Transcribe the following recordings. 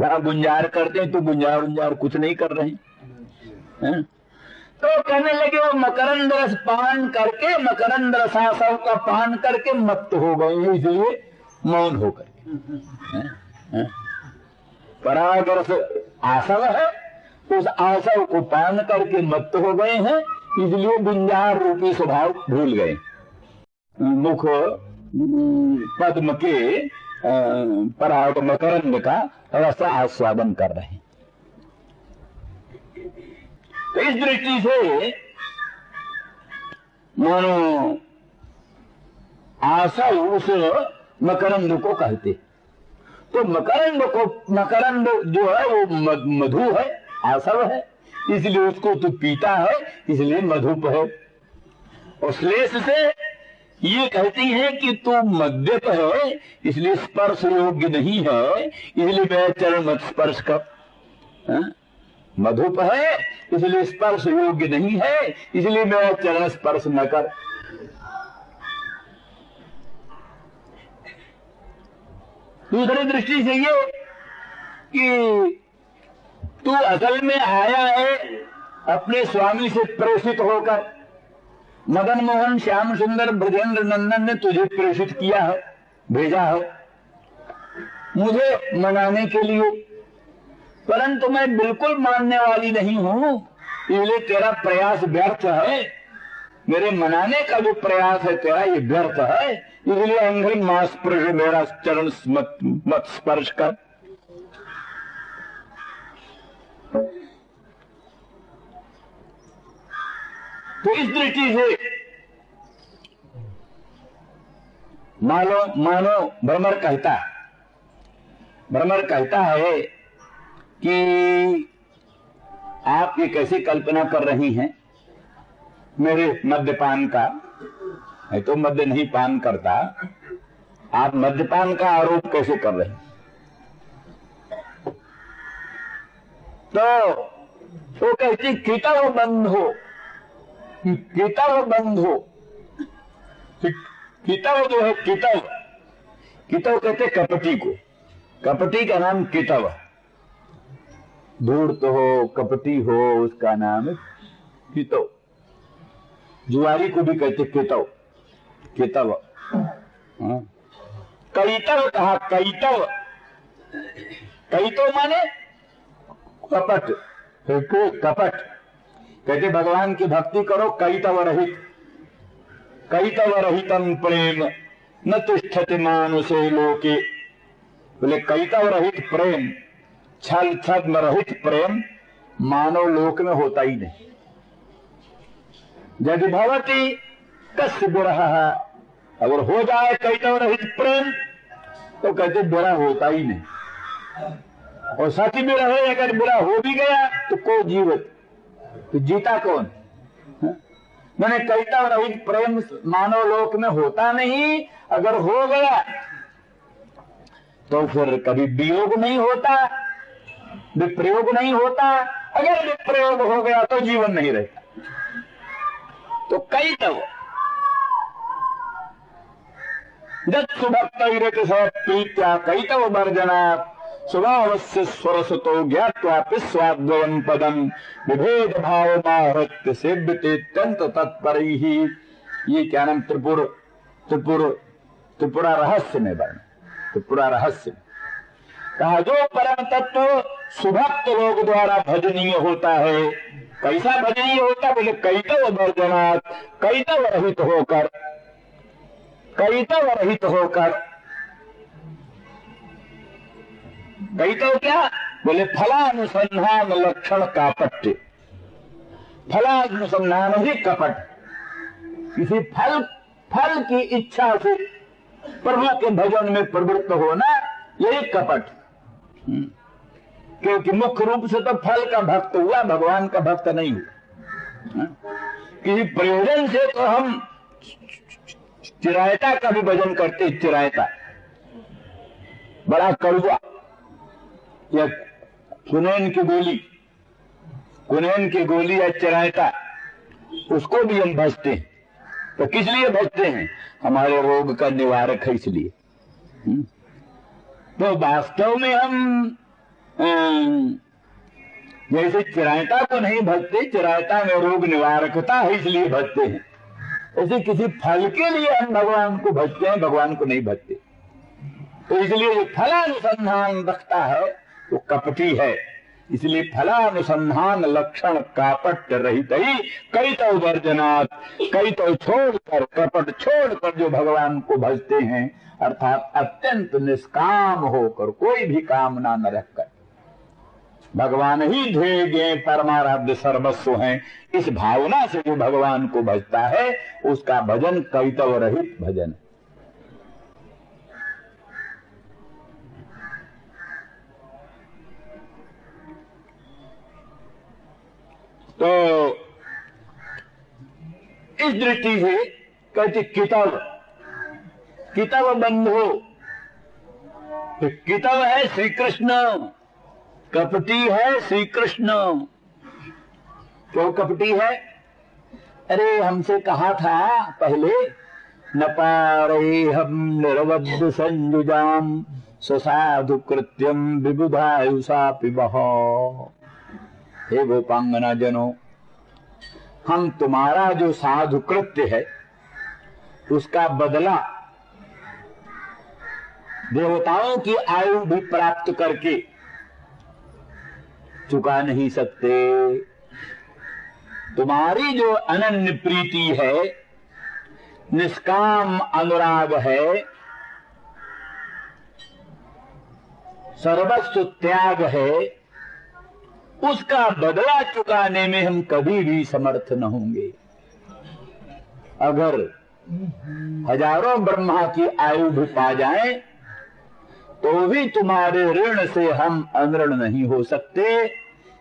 वहां गुंजार करते हैं तो गुंजार कुछ नहीं कर रहे हैं। तो कहने लगे वो मकरंद रस पान करके, मकरंद रसासव का पान करके मत्त हो गए हैं, इसलिए मौन होकर। पराग रस आसव है, उस आसव को पान करके मत्त हो गए हैं, इसलिए गुंजार रूपी स्वभाव भूल गए। मुख पद्म के पराग मकरंद का रस आस्वादन कर रहे हैं। तो इस दृष्टि से मानो आशा उस मकरंद को कहते। तो मकरंद जो है वो मधु है, आसव है, इसलिए उसको तो पीता है, इसलिए मधुप है। और श्लेष से ये कहती है कि तू मद्यप है, इसलिए स्पर्श योग्य नहीं है, इसलिए मैं चरण मत स्पर्श कर। मधुप है इसलिए स्पर्श योग्य नहीं है, इसलिए मैं चरण स्पर्श न कर। दूसरी दृष्टि से ये कि तू असल में आया है अपने स्वामी से प्रेषित होकर। मदन मोहन श्याम सुंदर ब्रजेंद्र नंदन ने तुझे प्रेषित किया है, भेजा है मुझे मनाने के लिए, परंतु मैं बिल्कुल मानने वाली नहीं हूं, इसलिए तेरा प्रयास व्यर्थ है। मेरे मनाने का जो प्रयास है तेरा ये व्यर्थ है, इसलिए अंग्रिम मास पर मेरा चरण मत स्पर्श कर। तो इस दृष्टि से मानो भ्रमर कहता है कि आप ये कैसी कल्पना कर रही हैं मेरे मद्यपान का। है तो मद्य नहीं पान करता, आप मद्यपान का आरोप कैसे कर रहे हैं? तो वो कहती कितव बंध हो, कितव बंध हो। कितव जो है, कितव कहते कपटी को, कपटी का नाम कितव। धूर्त हो, कपटी हो, उसका नाम है कितव। जुआरी को भी कहते कितव, कितव। कैतव कहा, कैतव, कैतव माने कपट, कपट। कहते भगवान की भक्ति करो कैतव रहित, कैतव रहितम प्रेम न तिष्ठति मानुषे लोके। बोले कैतव रहित प्रेम, छल छद्म रहित प्रेम मानव लोक में होता ही नहीं। यदि भवती कस्य विरह, अगर हो जाए कैतव रहित प्रेम तो कहते बुरा होता ही नहीं। और सच भी रहे, अगर बुरा हो भी गया तो को जीवित, तो जीता कौन? मैंने कैतव रहित प्रेम मानव लोक में होता नहीं। अगर हो गया तो फिर कभी वियोग नहीं होता, विप्रयोग नहीं होता। अगर विप्रयोग हो गया तो जीवन नहीं रहता। तो कैतव जत्सुभक्तैरति प्रीत्या कैतव वर्जना स्वभावस्य स्वरसतो ज्ञात्वापि स्वाद्वयम् पदम् विभेद भाव माहृत्य सेव्यते अत्यंत तत्परैः। ये क्या नाम त्रिपुरा रहस्य में वर्ण, त्रिपुरा रहस्य कहा जो परम तत्व सुभक्त लोग द्वारा भजनीय होता है। कैसा भजनीय होता? बोले कैतव वर्जनात्, कैतव रहित होकर, कैतव रहित होकर। कैतव क्या? बोले फलानुसंधान लक्षण कापट्य। फलानुसंधान ही कपट, किसी फल की इच्छा से प्रभु के भजन में प्रवृत्त होना, यही कपट। क्योंकि मुख्य रूप से तो फल का भक्त हुआ, भगवान का भक्त नहीं हुआ। किसी प्रयोजन से तो हम चिरायता का भी भजन करते, चिरायता बड़ा कड़वा, या कुनैन की गोली या चिरायता, उसको भी हम भजते हैं। तो किस लिए भजते हैं? हमारे रोग का निवारक है, इसलिए। तो वास्तव में हम जैसे चिरायता को नहीं भजते, चिरायता में रोग निवारकता है इसलिए भजते हैं, ऐसे किसी फल के लिए हम भगवान को भजते हैं, भगवान को नहीं भजते। तो इसलिए जो फलानुसंधान रखता है वो कपटी है। इसलिए फलानुसंधान लक्षण कापट रहित ही कई तो वर्जनात्, कई तो छोड़कर, कपट छोड़कर जो भगवान को भजते हैं, अर्थात अत्यंत निष्काम होकर, कोई भी कामना न रखकर, भगवान ही ध्येय ज्ञेय परमाराध्य सर्वस्व हैं, इस भावना से जो भगवान को भजता है उसका भजन कैतव रहित भजन। तो इस दृष्टि से कहते कितव, कितव बंधु, कितव है श्री कृष्ण, कपटी है श्री कृष्ण। क्यों कपटी है? अरे हमसे कहा था पहले, न पारे हम निरवध्य संयुजाम स्वसाधु कृत्यम विबुधायुषा पिबह। हे गोपांगना जनों, हम तुम्हारा जो साधु कृत्य है उसका बदला देवताओं की आयु भी प्राप्त करके चुका नहीं सकते। तुम्हारी जो अनन्य प्रीति है, निष्काम अनुराग है, सर्वस्व त्याग है, उसका बदला चुकाने में हम कभी भी समर्थ न होंगे। अगर हजारों ब्रह्मा की आयु भी पा जाएं तो भी तुम्हारे ऋण से हम अनऋण नहीं हो सकते,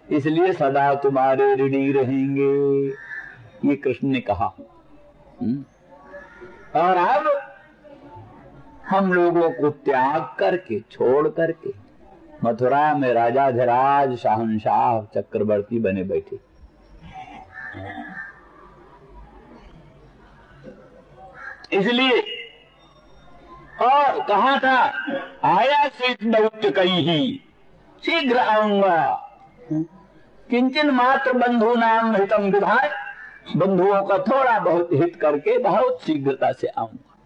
इसलिए सदा तुम्हारे ऋणी रहेंगे, ये कृष्ण ने कहा। और अब हम लोगों को त्याग करके, छोड़ करके मथुरा में राजाधिराज शाहनशाह चक्रवर्ती बने बैठे। इसलिए और कहा था, आया शीघ्र दौत्य कई ही, शीघ्र आऊंगा, किंचन मात्र बंधु नाम हितम विधाय, बंधुओं का थोड़ा बहुत हित करके बहुत शीघ्रता से आऊंगा।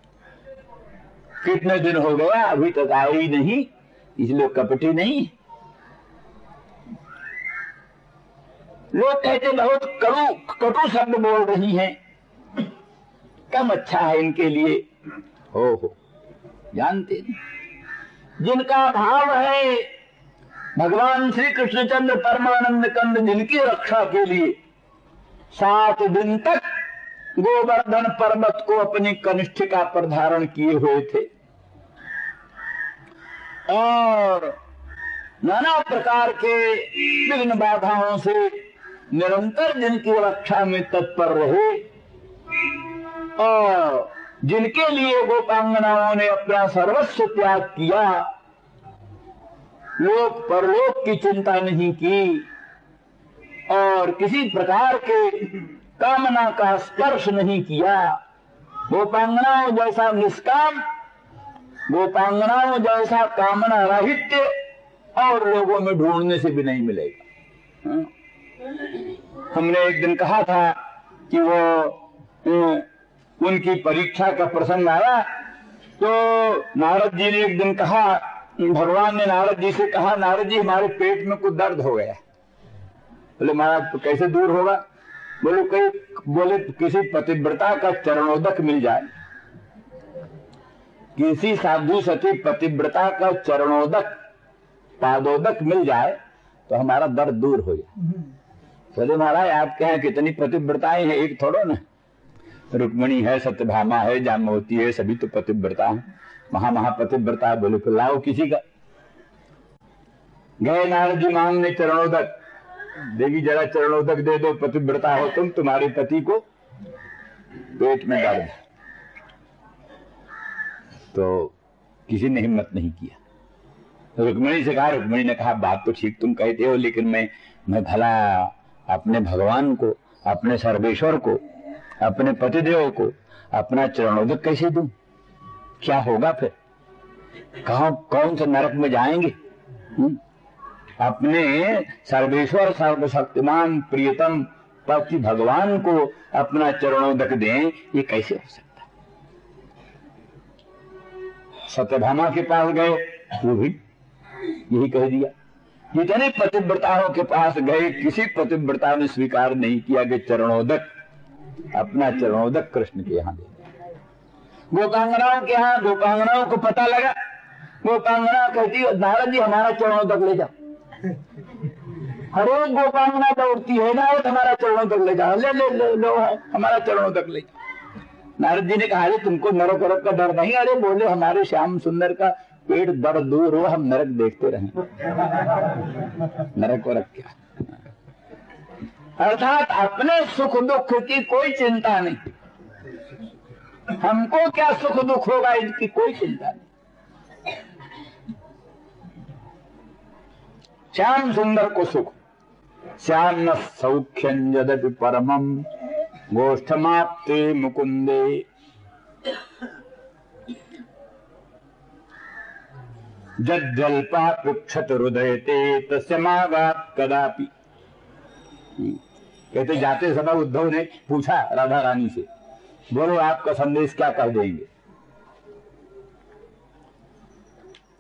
कितने दिन हो गया अभी तक आए ही नहीं, इसलिए कपटी नहीं। लोग कहते बहुत कटु शब्द बोल रही हैं, कम अच्छा है इनके लिए। हो जानते जिनका भाव है भगवान श्री कृष्णचंद्र परमानंद कंद, जिनकी रक्षा के लिए 7 दिन तक गोवर्धन पर्वत को अपनी कनिष्ठिका पर धारण किए हुए थे और नाना प्रकार के विघ्न बाधाओं से निरंतर जिनकी रक्षा में तत्पर रहे और जिनके लिए गोपांगनाओं ने अपना सर्वस्व त्याग किया, लोक परलोक की चिंता नहीं की और किसी प्रकार के कामना का स्पर्श नहीं किया, गोपांगनाओं जैसा निष्काम, गोपांगनाओं जैसा कामना राहित्य और लोगों में ढूंढने से भी नहीं मिलेगा। हमने एक दिन कहा था कि वो उनकी परीक्षा का प्रसंग आया तो नारद जी ने एक दिन कहा, भगवान ने नारद जी से कहा, नारद जी हमारे पेट में कुछ दर्द हो गया। बोले महाराज तो कैसे दूर होगा? बोले किसी पतिव्रता का चरणोदक मिल जाए, किसी साधु सती पतिव्रता का चरणोदक पादोदक मिल जाए तो हमारा दर्द दूर हो जाए। बोले महाराज आपके यहाँ कितनी पतिव्रताएं हैं, एक थोड़ो ना, रुक्मणी है, सत्यभामा है, जामवती है, सभी तो पतिव्रता है, महापतिव्रता है। बोले लाओ किसी का। गए नारद जी मांगने चरणोदक, देवी जरा चरणोदक दे दो, पतिव्रता हो तुम, तुम्हारे पति को पेट में दर्द है। तो किसी ने हिम्मत नहीं किया। रुक्मणी से कहा, रुक्मणी ने कहा बात तो ठीक तुम कहते हो, लेकिन मैं भला अपने भगवान को, अपने सर्वेश्वर को, अपने पतिदेव को अपना चरणोदक कैसे दूं? क्या होगा फिर? कौन से नरक में जाएंगे? अपने सर्वेश्वर सर्वशक्तिमान प्रियतम पति भगवान को अपना चरणोदक दें, ये कैसे हो सकता है? सत्यभामा के पास गए, वो भी यही कह दिया। जितने पतिव्रताओं के पास गए, किसी पतिव्रता ने स्वीकार नहीं किया कि चरणोदक, अपना चरणोदक कृष्ण के यहाँ दे। गोपांगनाओं के यहाँ, गोपांगनाओं को पता लगा, गोपांगना कहती नारद जी हमारा चरणोदक ले जाओ। हर एक गोपांगना दौड़ती है ना, हमारा चरणोदक ले जाओ, ले ले ले लो हमारा चरणोदक ले जाओ। नारद जी ने कहा अरे तुमको नरक वरक का डर नहीं? अरे बोले हमारे श्याम सुंदर का पेट दर दूर हो, हम नरक देखते रहें। नरक वरक क्या? अर्थात अपने सुख दुख की कोई चिंता नहीं, हमको क्या सुख दुख होगा इसकी कोई चिंता नहीं। श्याम सुंदर को सुख। श्याम सौख्यं यदपि परमं गोष्ठमाप्ते मुकुंदे। जज्जल्पा पृक्षत हृदयते तस्य मागात् कदापि। कहते जाते समय उद्धव ने पूछा राधा रानी से, बोलो आपका संदेश क्या कह देंगे?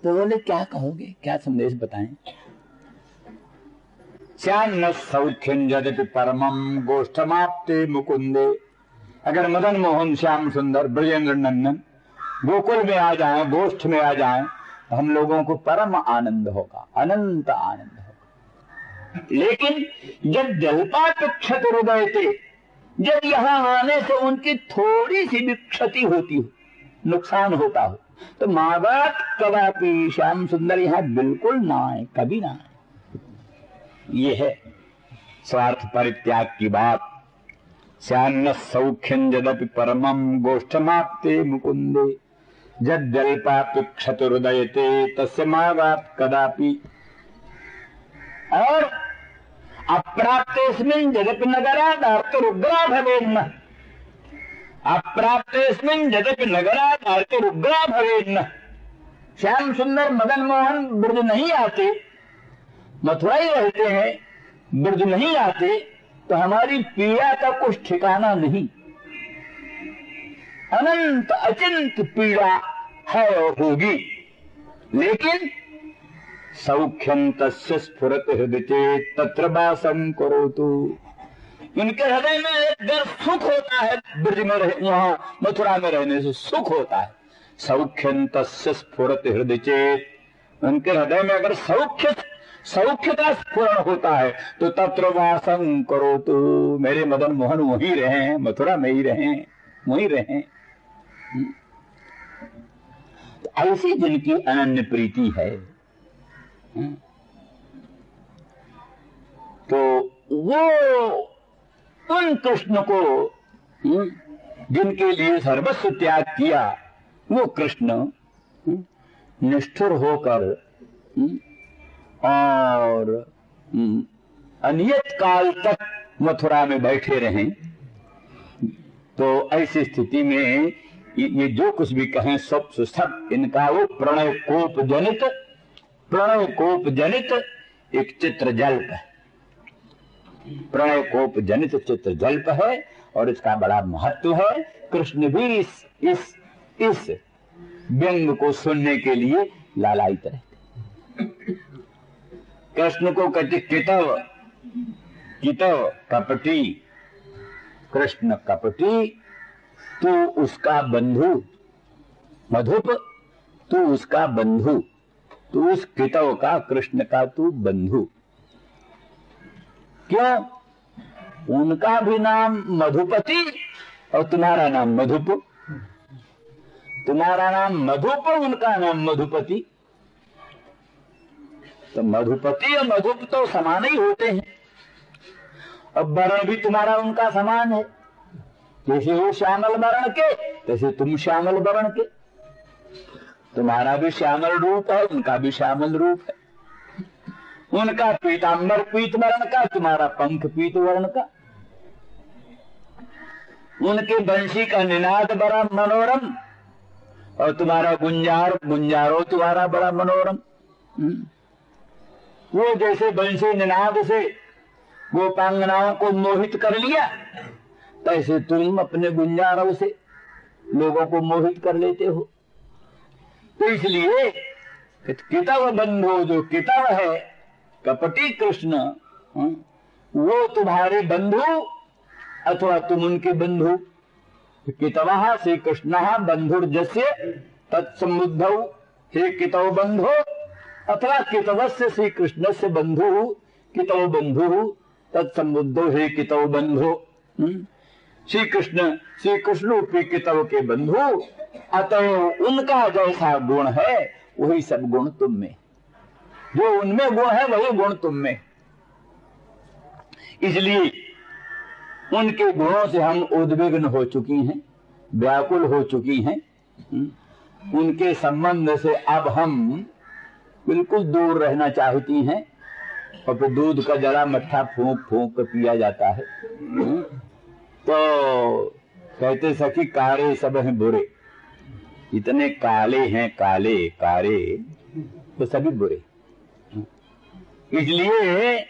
तो बोले क्या कहोगे, क्या संदेश बताएं? श्याम सौख्यं यदपि परमं गोष्ठमाप्ते मुकुंदे। अगर मदन मोहन श्याम सुंदर ब्रजेंद्र नंदन गोकुल में आ जाए, गोष्ठ में आ जाए, तो हम लोगों को परम आनंद होगा, अनंत आनंद होगा। लेकिन जब जल्पापेक्षत हृदय थे, जब यहाँ आने से उनकी थोड़ी सी भी क्षति होती हो, नुकसान होता हो, तो मागात कदापि श्याम सुंदर यहाँ बिल्कुल ना आए, कभी ना आए। ये है स्वार्थ परित्याग की बात। श्याम सौख्यं यदपि परमं गोष्ठमाप्ते मुकुंदे जद जल्पापेक्षत हृदयते तस्य मागात कदापि। और अप्राप्तेस्मिन् यदपि नगरात् अर्तिरुग्रा भवेन्न। अप्राप्तेस्मिन् यदपि नगरात् अर्तिरुग्रा भवेन्न। श्याम सुंदर मदन मोहन ब्रज नहीं आते, मथुरा ही रहते हैं, ब्रज नहीं आते, तो हमारी पीड़ा का कुछ ठिकाना नहीं। अनंत अचिंत पीड़ा है और होगी। लेकिन सौख्यं तस्य स्फुरति हृदये तत्र वासं करोतु। इनके हृदय में एक दर सुख होता है, ब्रज में वहां मथुरा में रहने से सुख होता है। सौख्यं तस्य स्फुरति हृदये, उनके हृदय में अगर सौख्य का स्फुरण होता है तो तत्र वासं करोतु। मेरे मदन मोहन वहीं रहे, मथुरा में ही रहे, वहीं रहे। ऐसी जिनकी अनन्य प्रीति है, तो वो उन कृष्ण को जिनके लिए सर्वस्व त्याग किया, वो कृष्ण निष्ठुर होकर और अनियत काल तक मथुरा में बैठे रहें। तो ऐसी स्थिति में ये जो कुछ भी कहें सब इनका वो प्रणय कोप जनित एक चित्र जल्प है। प्रणय कोप जनित चित्र जल्प है और इसका बड़ा महत्व है। कृष्ण भी इस व्यंग को सुनने के लिए लालायित रहते। कृष्ण को कहते कितव कपटी। कृष्ण कपटी, तू उसका बंधु। मधुप, तू उसका बंधु। तू उस कितव का, कृष्ण का तू बंधु। क्यों? उनका भी नाम मधुपति और तुम्हारा नाम मधुप। तुम्हारा नाम मधुप, उनका नाम मधुपति। तो मधुपति और मधुप तो समान ही होते हैं। अब वर्ण भी तुम्हारा उनका समान है। जैसे वो श्यामल वर्ण के, तैसे तुम श्यामल वर्ण के। तुम्हारा भी श्यामल रूप है, उनका भी श्यामल रूप है। उनका पीतांबर पीत वर्ण का, तुम्हारा पंख पीत वर्ण का। उनके बंशी का निनाद बड़ा मनोरम और तुम्हारा गुंजारो तुम्हारा बड़ा मनोरम। वो जैसे बंसी निनाद से गोपांगनाओं को मोहित कर लिया, तैसे तुम अपने गुंजारों से लोगों को मोहित कर लेते हो। तो इसलिए कितव बंधु, जो कितव है कपटी कृष्ण, वो तुम्हारे बंधु अथवा तुम उनके बंधु। कितवः श्री कृष्ण बंधुर्जस्य तत्समुद्धौ, हे कितव बंधु अथवा कितवस्य श्री कृष्ण से बंधु, कितव बंधु तत्समुद्धौ, हे कितव बंधु। श्री कृष्ण रूपी कितव के बंधु, अतः उनका जैसा गुण है वही सब गुण तुम में, जो उनमें गुण है वही गुण तुम में। इसलिए उनके गुणों से हम उद्विग्न हो चुकी हैं, व्याकुल हो चुकी हैं। उनके संबंध से अब हम बिल्कुल दूर रहना चाहती हैं, और फिर दूध का जरा मट्ठा फूंक फूंक कर पिया जाता है। तो कहते सखी कारे सब हैं बुरे, इतने काले हैं काले कारे, तो सभी बुरे। इसलिए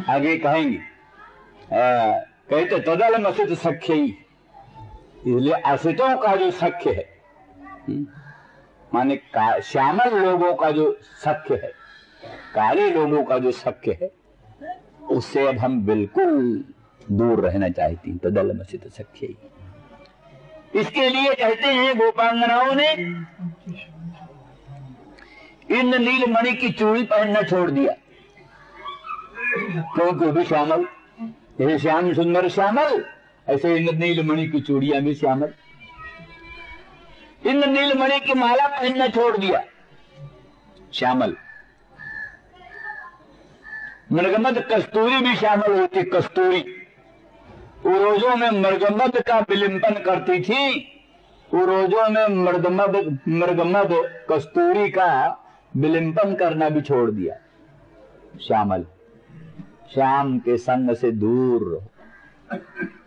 आगे कहेंगे, कहते तदल असित सख्य ही, इसलिए असितों का जो सख्य है, माने श्यामल लोगों का जो सख्य है, काले लोगों का जो सख्य है, उससे अब हम बिल्कुल दूर रहना चाहती हैं। तदल असित सख्य ही। इसके लिए कहते हैं गोपांगनाओं ने इन नीलमणि की चूड़ी पहनना छोड़ दिया, क्योंकि भी श्यामल, जैसे श्याम सुंदर श्यामल, ऐसे इन नीलमणि की चूड़ियां भी श्यामल। इन नीलमणि की माला पहनना छोड़ दिया, श्यामल। मृगमद कस्तूरी भी श्यामल होती, कस्तूरी उरोजों में मृगमद का विलिंबन करती थी, उरोजों में मृगमद कस्तूरी का विलिंबन करना भी छोड़ दिया, श्यामल। श्याम के संग से दूर रहो,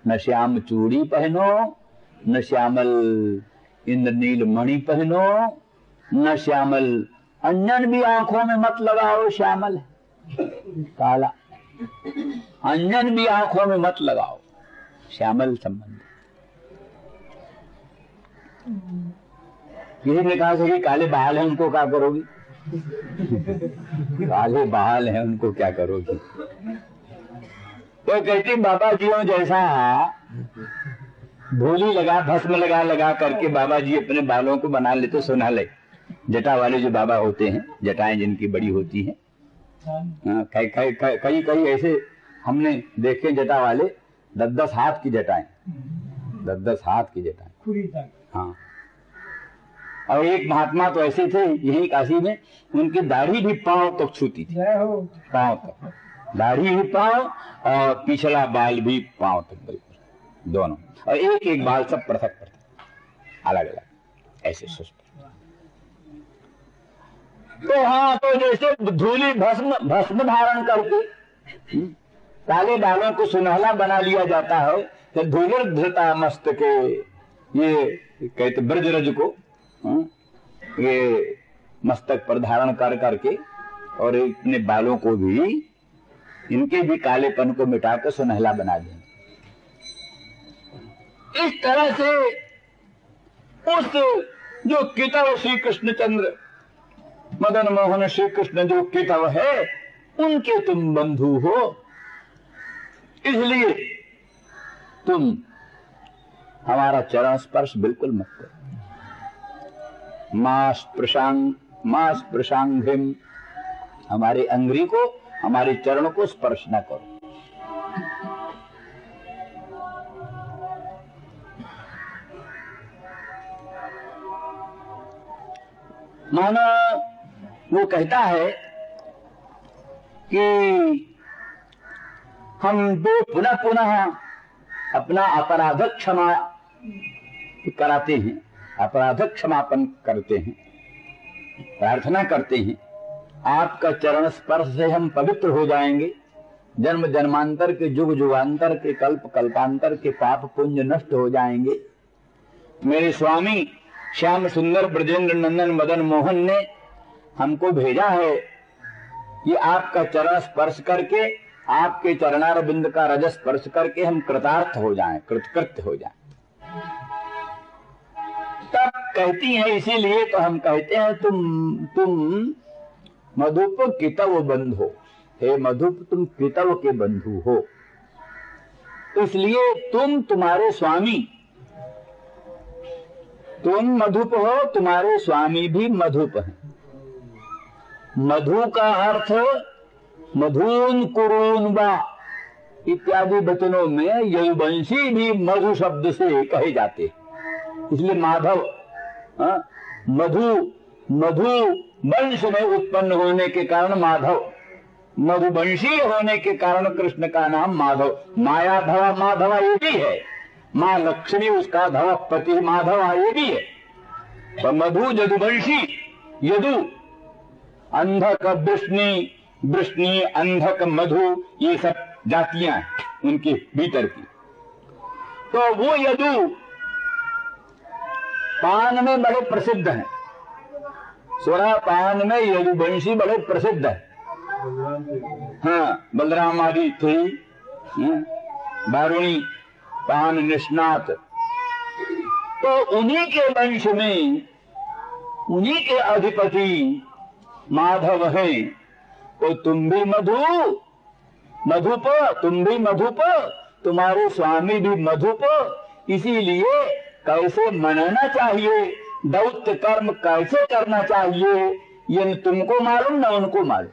न श्याम चूड़ी पहनो, न श्यामल इंद्रनील मणि पहनो, न श्यामल अंजन भी आंखों में मत लगाओ, श्यामल है काला, अंजन भी आंखों में मत लगाओ, श्यामल संबंध। किसी ने कहा कि काले बाल हैं उनको क्या करोगी? काले बाल हैं उनको क्या करोगी? तो कहती बाबा जियों जैसा धूली लगा भस्म लगा लगा करके बाबा जी अपने बालों को बना लेते सुनहले, जटा वाले जो बाबा होते हैं, जटाएं जिनकी बड़ी होती हैं। कई कई ऐसे हमने देखे जटा वाले 10-10 हाथ की जटाएं, 10-10 हाथ की जटाएं। हाँ, और एक महात्मा तो ऐसे थे यही काशी में, उनकी दाढ़ी भी पांव तक छूती थी, पांव तक दाढ़ी भी पांव, और पिछला बाल भी पांव तक, बिल्कुल दोनों, और एक एक बाल सब पृथक पृथक अलग अलग ऐसे सुस्त। तो हाँ, तो जैसे धूली भस्म धारण करके काले बालों को सुनहला बना लिया जाता है, तो धूलिर धृता मस्तके, ये कहते ब्रजरज को ये मस्तक पर धारण कर करके, और अपने बालों को भी, इनके भी कालेपन को मिटाकर सुनहला बना दें। इस तरह से उस जो कितव श्री कृष्णचंद्र मदन मोहन श्री कृष्ण जो कितव है, उनके तुम बंधु हो, इसलिए तुम हमारा चरण स्पर्श बिल्कुल मत करो। मास प्रशांघ्रिम, हमारे अंगुरी को, हमारे चरण को स्पर्श न करो। मानो वो कहता है कि हम दो पुनः पुनः अपना अपराध क्षमा कराते हैं, अपराध क्षमापन करते हैं, प्रार्थना करते हैं, आपका चरण स्पर्श से हम पवित्र हो जाएंगे, जन्म जन्मांतर के, युग युगांतर के, कल्प कल्पांतर के पाप पुण्य नष्ट हो जाएंगे। मेरे स्वामी श्याम सुंदर ब्रजेंद्र नंदन मदन मोहन ने हमको भेजा है कि आपका चरण स्पर्श करके, आपके चरणार बिंद का रज स्पर्श करके हम कृतार्थ हो जाएं, कृतकृत्य हो जाएं। तब कहती हैं, इसीलिए तो हम कहते हैं तुम मधुप कितव बंधु, हे मधुप तुम कितव के बंधु हो, इसलिए तुम्हारे स्वामी, तुम मधुप हो, तुम्हारे स्वामी भी मधुप हैं। मधु का अर्थ मधुन कुरून वा इत्यादि वचनों में यदुवंशी भी मधु शब्द से कहे जाते, इसलिए माधव मधु वंश में उत्पन्न होने के कारण माधव, मधुवंशी होने के कारण कृष्ण का नाम माधव। माया धवा माधवा ये भी है, माँ लक्ष्मी उसका धव पति माधवा ये भी है। तो मधु यदुवंशी, यदु अंधक वृष्णि अंधक मधु ये सब जातियां उनके भीतर की। तो वो यदु पान में बड़े प्रसिद्ध हैं, सोरा पान में यदुवंशी बड़े प्रसिद्ध है। हाँ, बलराम आदि थे, बारुणी पान निष्णात, तो उन्हीं के वंश में उन्हीं के अधिपति माधव हैं। तो तुम भी मधुप, तुम भी मधुप, तुम्हारे स्वामी भी मधुप, इसीलिए कैसे मनाना चाहिए, दौत्य कर्म कैसे करना चाहिए, ये न तुमको मालूम न उनको मालूम।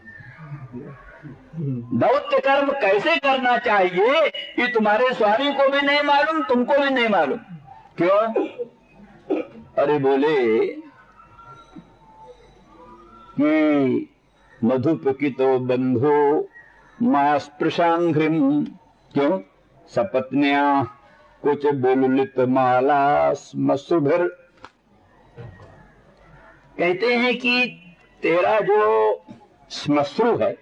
दौत्य कर्म कैसे करना चाहिए ये तुम्हारे स्वामी को भी नहीं मालूम, तुमको भी नहीं मालूम। क्यों? अरे बोले कि मधुपकितो बंधो मां स्पृशांघ्रिम, क्यों? सपत्न्या कुछ बेलुलित माला स्मश्रुभिर। कहते हैं कि तेरा जो श्मश्रु है,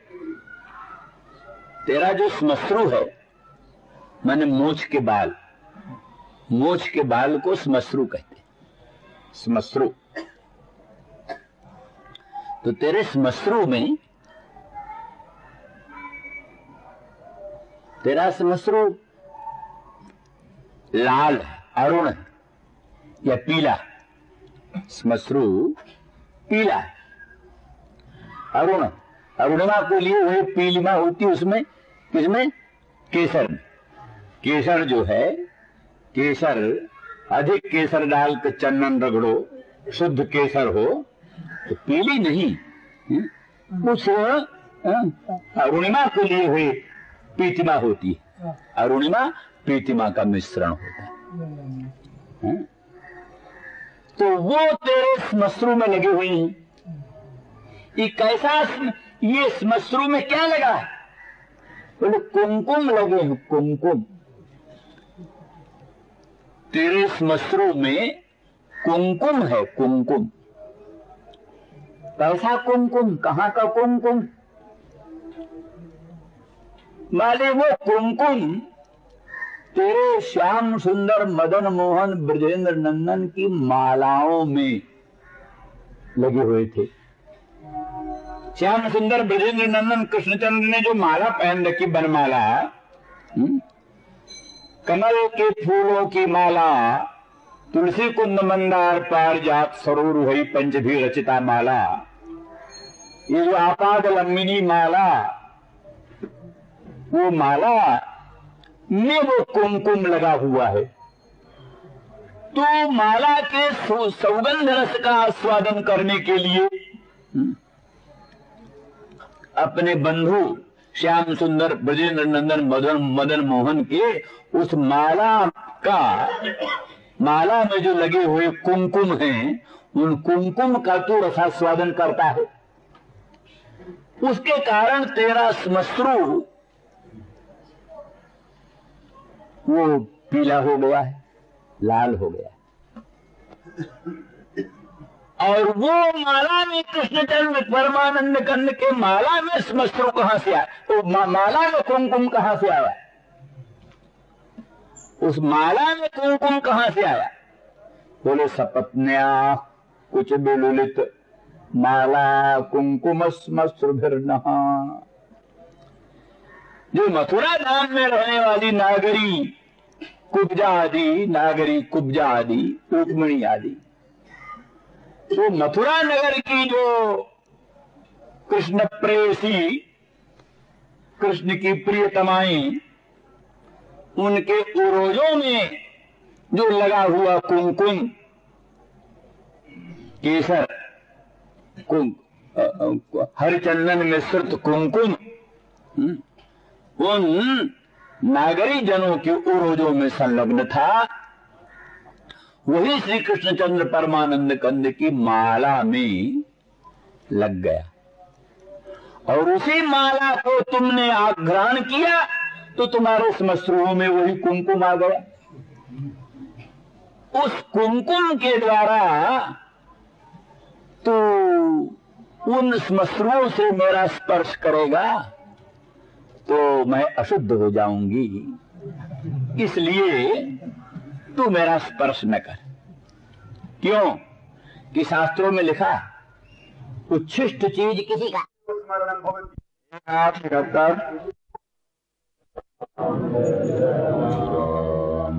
तेरा जो श्मश्रु है माने मूछ के बाल, मूछ के बाल को श्मश्रु कहते हैं, श्मश्रु। तो तेरे श्मश्रु में, तेरा श्मश्रु लाल है, अरुण है या पीला, श्मश्रु पीला है, अरुण। अरुणिमा को लिए हुए पीलिमा होती उसमें, किसमें? केसर में। केसर जो है, केसर अधिक केसर डाल के चंदन रगड़ो, शुद्ध केसर हो तो पीली नहीं, उस अरुणिमा को लिए हुए पीतिमा होती है। अरुणिमा पीतिमा का मिश्रण होता है। तो वो तेरे श्मश्रु में लगे हुए हैं। ये कैसा, ये श्मश्रु में क्या लगा है? बोले कुमकुम लगे हैं, कुमकुम। तेरे श्मश्रु में कुमकुम है, कुमकुम। कैसा कुमकुम? कहां का कुमकुम? माने वो कुमकुम तेरे श्याम सुंदर मदन मोहन ब्रजेंद्र नंदन की मालाओं में लगे हुए थे। श्याम सुंदर ब्रजेंद्र नंदन कृष्णचंद्र ने जो माला पहन रखी, बनमाला, कमल के फूलों की माला, तुलसी कुंद मंदार पारिजात सरोर हुई पंचभी रचिता माला, ये जो आपाद लंबिनी माला, वो माला में वो कुमकुम लगा हुआ है। तो माला के सौगंध रस का आस्वादन करने के लिए अपने बंधु श्याम सुंदर ब्रजेंद्र नंदन मदन मोहन के उस माला में जो लगे हुए कुमकुम हैं, उन कुमकुम का तो रसास्वादन करता है। उसके कारण तेरा श्मश्रु वो पीला हो गया है, लाल हो गया है। और वो माला में कृष्णचंद्र परमानंद कंद के माला में श्मश्रु कहां से आया? तो माला में कुमकुम कहां से आया? उस माला में कुमकुम कहां से आया? बोले सपत्न्या कुछ बेलुलित माला कुंकुमस्मश्रुभिर्नः। जो मथुरा धाम में रहने वाली नागरी कुब्जा आदि रुक्मिणी आदि, तो मथुरा नगर की जो कृष्ण प्रेयसी, कृष्ण की प्रियतमाई, उनके उरोजों में जो लगा हुआ कुमकुम, केसर, हरिचंदन मिश्रित कुमकुम, उन नागरी जनों के उरोजों में संलग्न था। वही श्री कृष्णचंद्र परमानंद कंद की माला में लग गया, और उसी माला को तुमने आग्रहण किया तो तुम्हारे श्मश्रुओं में वही कुमकुम आ गया। उस कुमकुम के द्वारा तो उन श्मश्रुओं से मेरा स्पर्श करेगा तो मैं अशुद्ध हो जाऊंगी, इसलिए तू मेरा स्पर्श न कर। क्यों कि शास्त्रों में लिखा उच्छिष्ट चीज किसी का स्मरण राम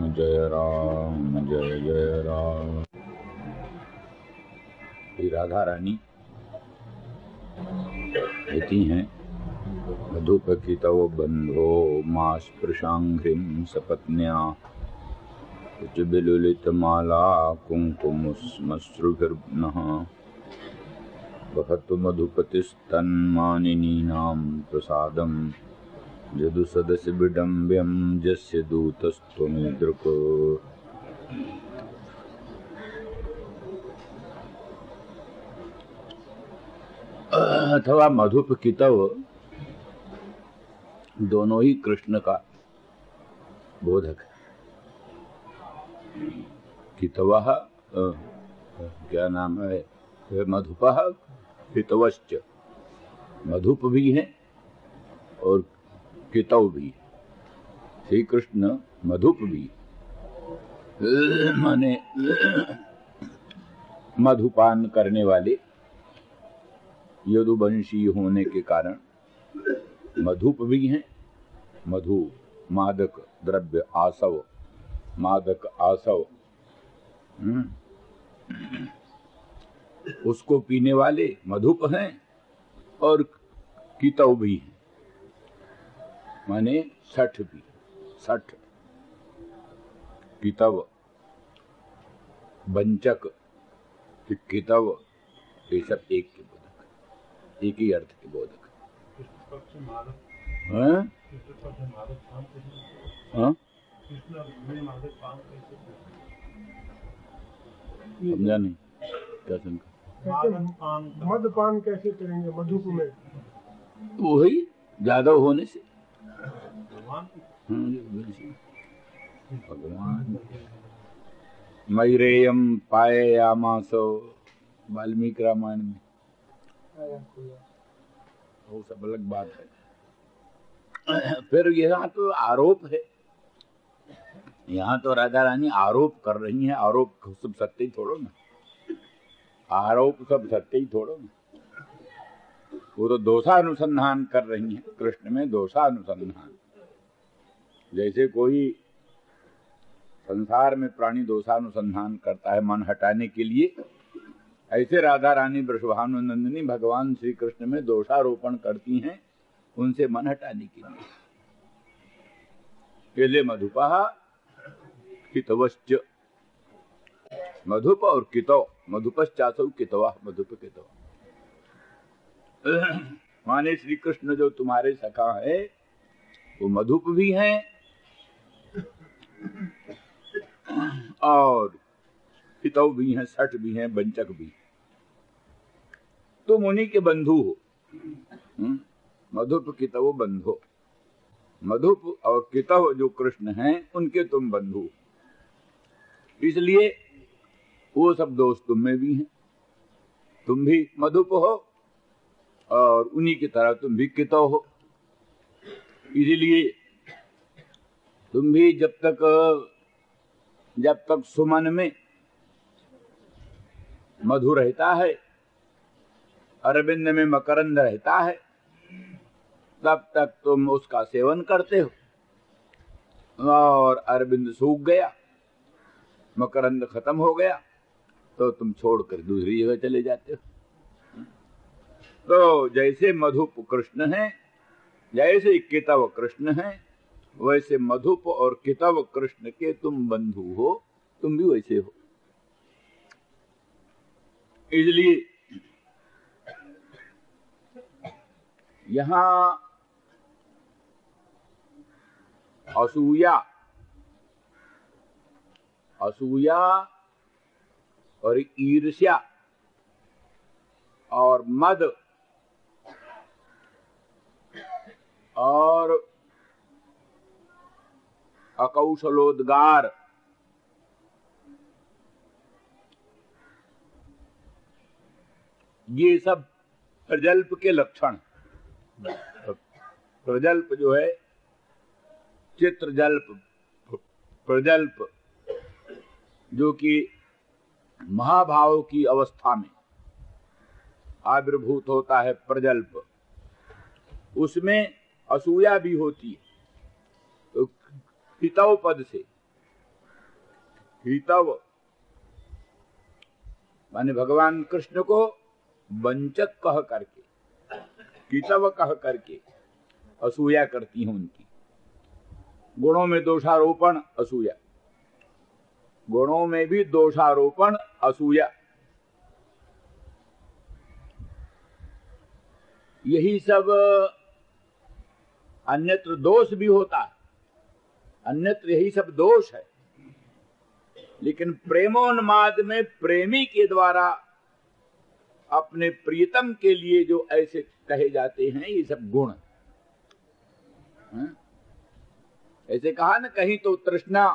जय राम जय जय राम। राधा रानी कहती हैं, मधुपकी तव बंधो मां स्पृशांघ्रिं सपत्न्या उच्चबिलुलित माला कुंकुमस्मश्रुभिर्नः वहतु मधुपतिस्तन्मानिनीनां प्रसादं यदु सदसि विडम्ब्यं यस्य दूतस्त्वमीदृक्। अथवा मधुपकितव दोनों ही कृष्ण का बोधक है। कितवः क्या नाम है, मधुपः कितवश्च, मधुप भी है और कितव भी। श्री कृष्ण मधुप भी माने मधुपान करने वाले यदुवंशी होने के कारण मधुप भी हैं। मधु मादक द्रव्य, आसव, मादक आसव, उसको पीने वाले मधुप हैं और कितव भी हैं, माने सठ भी, सठ, कितव, बंचक, कितव, ये सब एक के बोधक, एक ही अर्थ के बोधक। समझा नहीं क्या शंका? मदपान कैसे करेंगे मधुप में? वही ज्यादा होने से भगवान मैरेयम पाययामासो, वाल्मीकि रामायण में, वो सब अलग बात है। फिर यहाँ तो आरोप है, यहाँ तो राधा रानी आरोप कर रही हैं। आरोप सब सत्य ही थोड़ो ना, आरोप सब सत्य ही थोड़ो ना, वो तो दोषानुसंधान कर रही हैं। कृष्ण में दोषानुसंधान, जैसे कोई संसार में प्राणी दोषानुसंधान करता है मन हटाने के लिए, ऐसे राधा रानी वृषभानुनंदिनी भगवान श्री कृष्ण में दोषारोपण करती हैं उनसे मन हटाने के लिए। केले मधुपा कितवश्च, मधुप और कितव, मधुपश्चासौ कितवा, मधुप कितव, माने श्री कृष्ण जो तुम्हारे सखा है वो मधुप भी हैं और कितव भी हैं, सठ भी हैं, बंचक भी। तुम उन्हीं के बंधु हो। मधुप कितव बंधु, मधुप और कितव जो कृष्ण हैं उनके तुम बंधु, इसलिए वो सब दोष तुम में भी हैं। तुम भी मधुप हो और उन्हीं की तरह तुम भी कितव हो, इसलिए तुम भी जब तक सुमन में मधु रहता है अरविंद में मकरंद रहता है तब तक तुम उसका सेवन करते हो, और अरविंद सूख गया, मकरंद खत्म हो गया, तो तुम छोड़कर दूसरी जगह चले जाते हो। तो जैसे मधुप कृष्ण है, जैसे केतव कृष्ण है, वैसे मधुप और केतव कृष्ण के तुम बंधु हो, तुम भी वैसे हो। इसलिए यहां असूया और ईर्ष्या और मद और अकौशलोद्गार, ये सब प्रजल्प के लक्षण। प्रजल्प जो है, चित्रजल्प, प्रजल्प जो कि महाभाव की अवस्था में आविर्भूत होता है प्रजल्प, उसमें असूया भी होती है। तो हितव पद से, हितव माने भगवान कृष्ण को वंचक कह करके, हितव कह करके असूया करती हैं उनकी। गुणों में दोषारोपण असूया, गुणों में भी दोषारोपण असूया। यही सब अन्यत्र दोष भी होता है, अन्यत्र यही सब दोष है, लेकिन प्रेमोन्माद में प्रेमी के द्वारा अपने प्रियतम के लिए जो ऐसे कहे जाते हैं, ये सब गुण। ऐसे कहा ना, कहीं तो तृष्णा,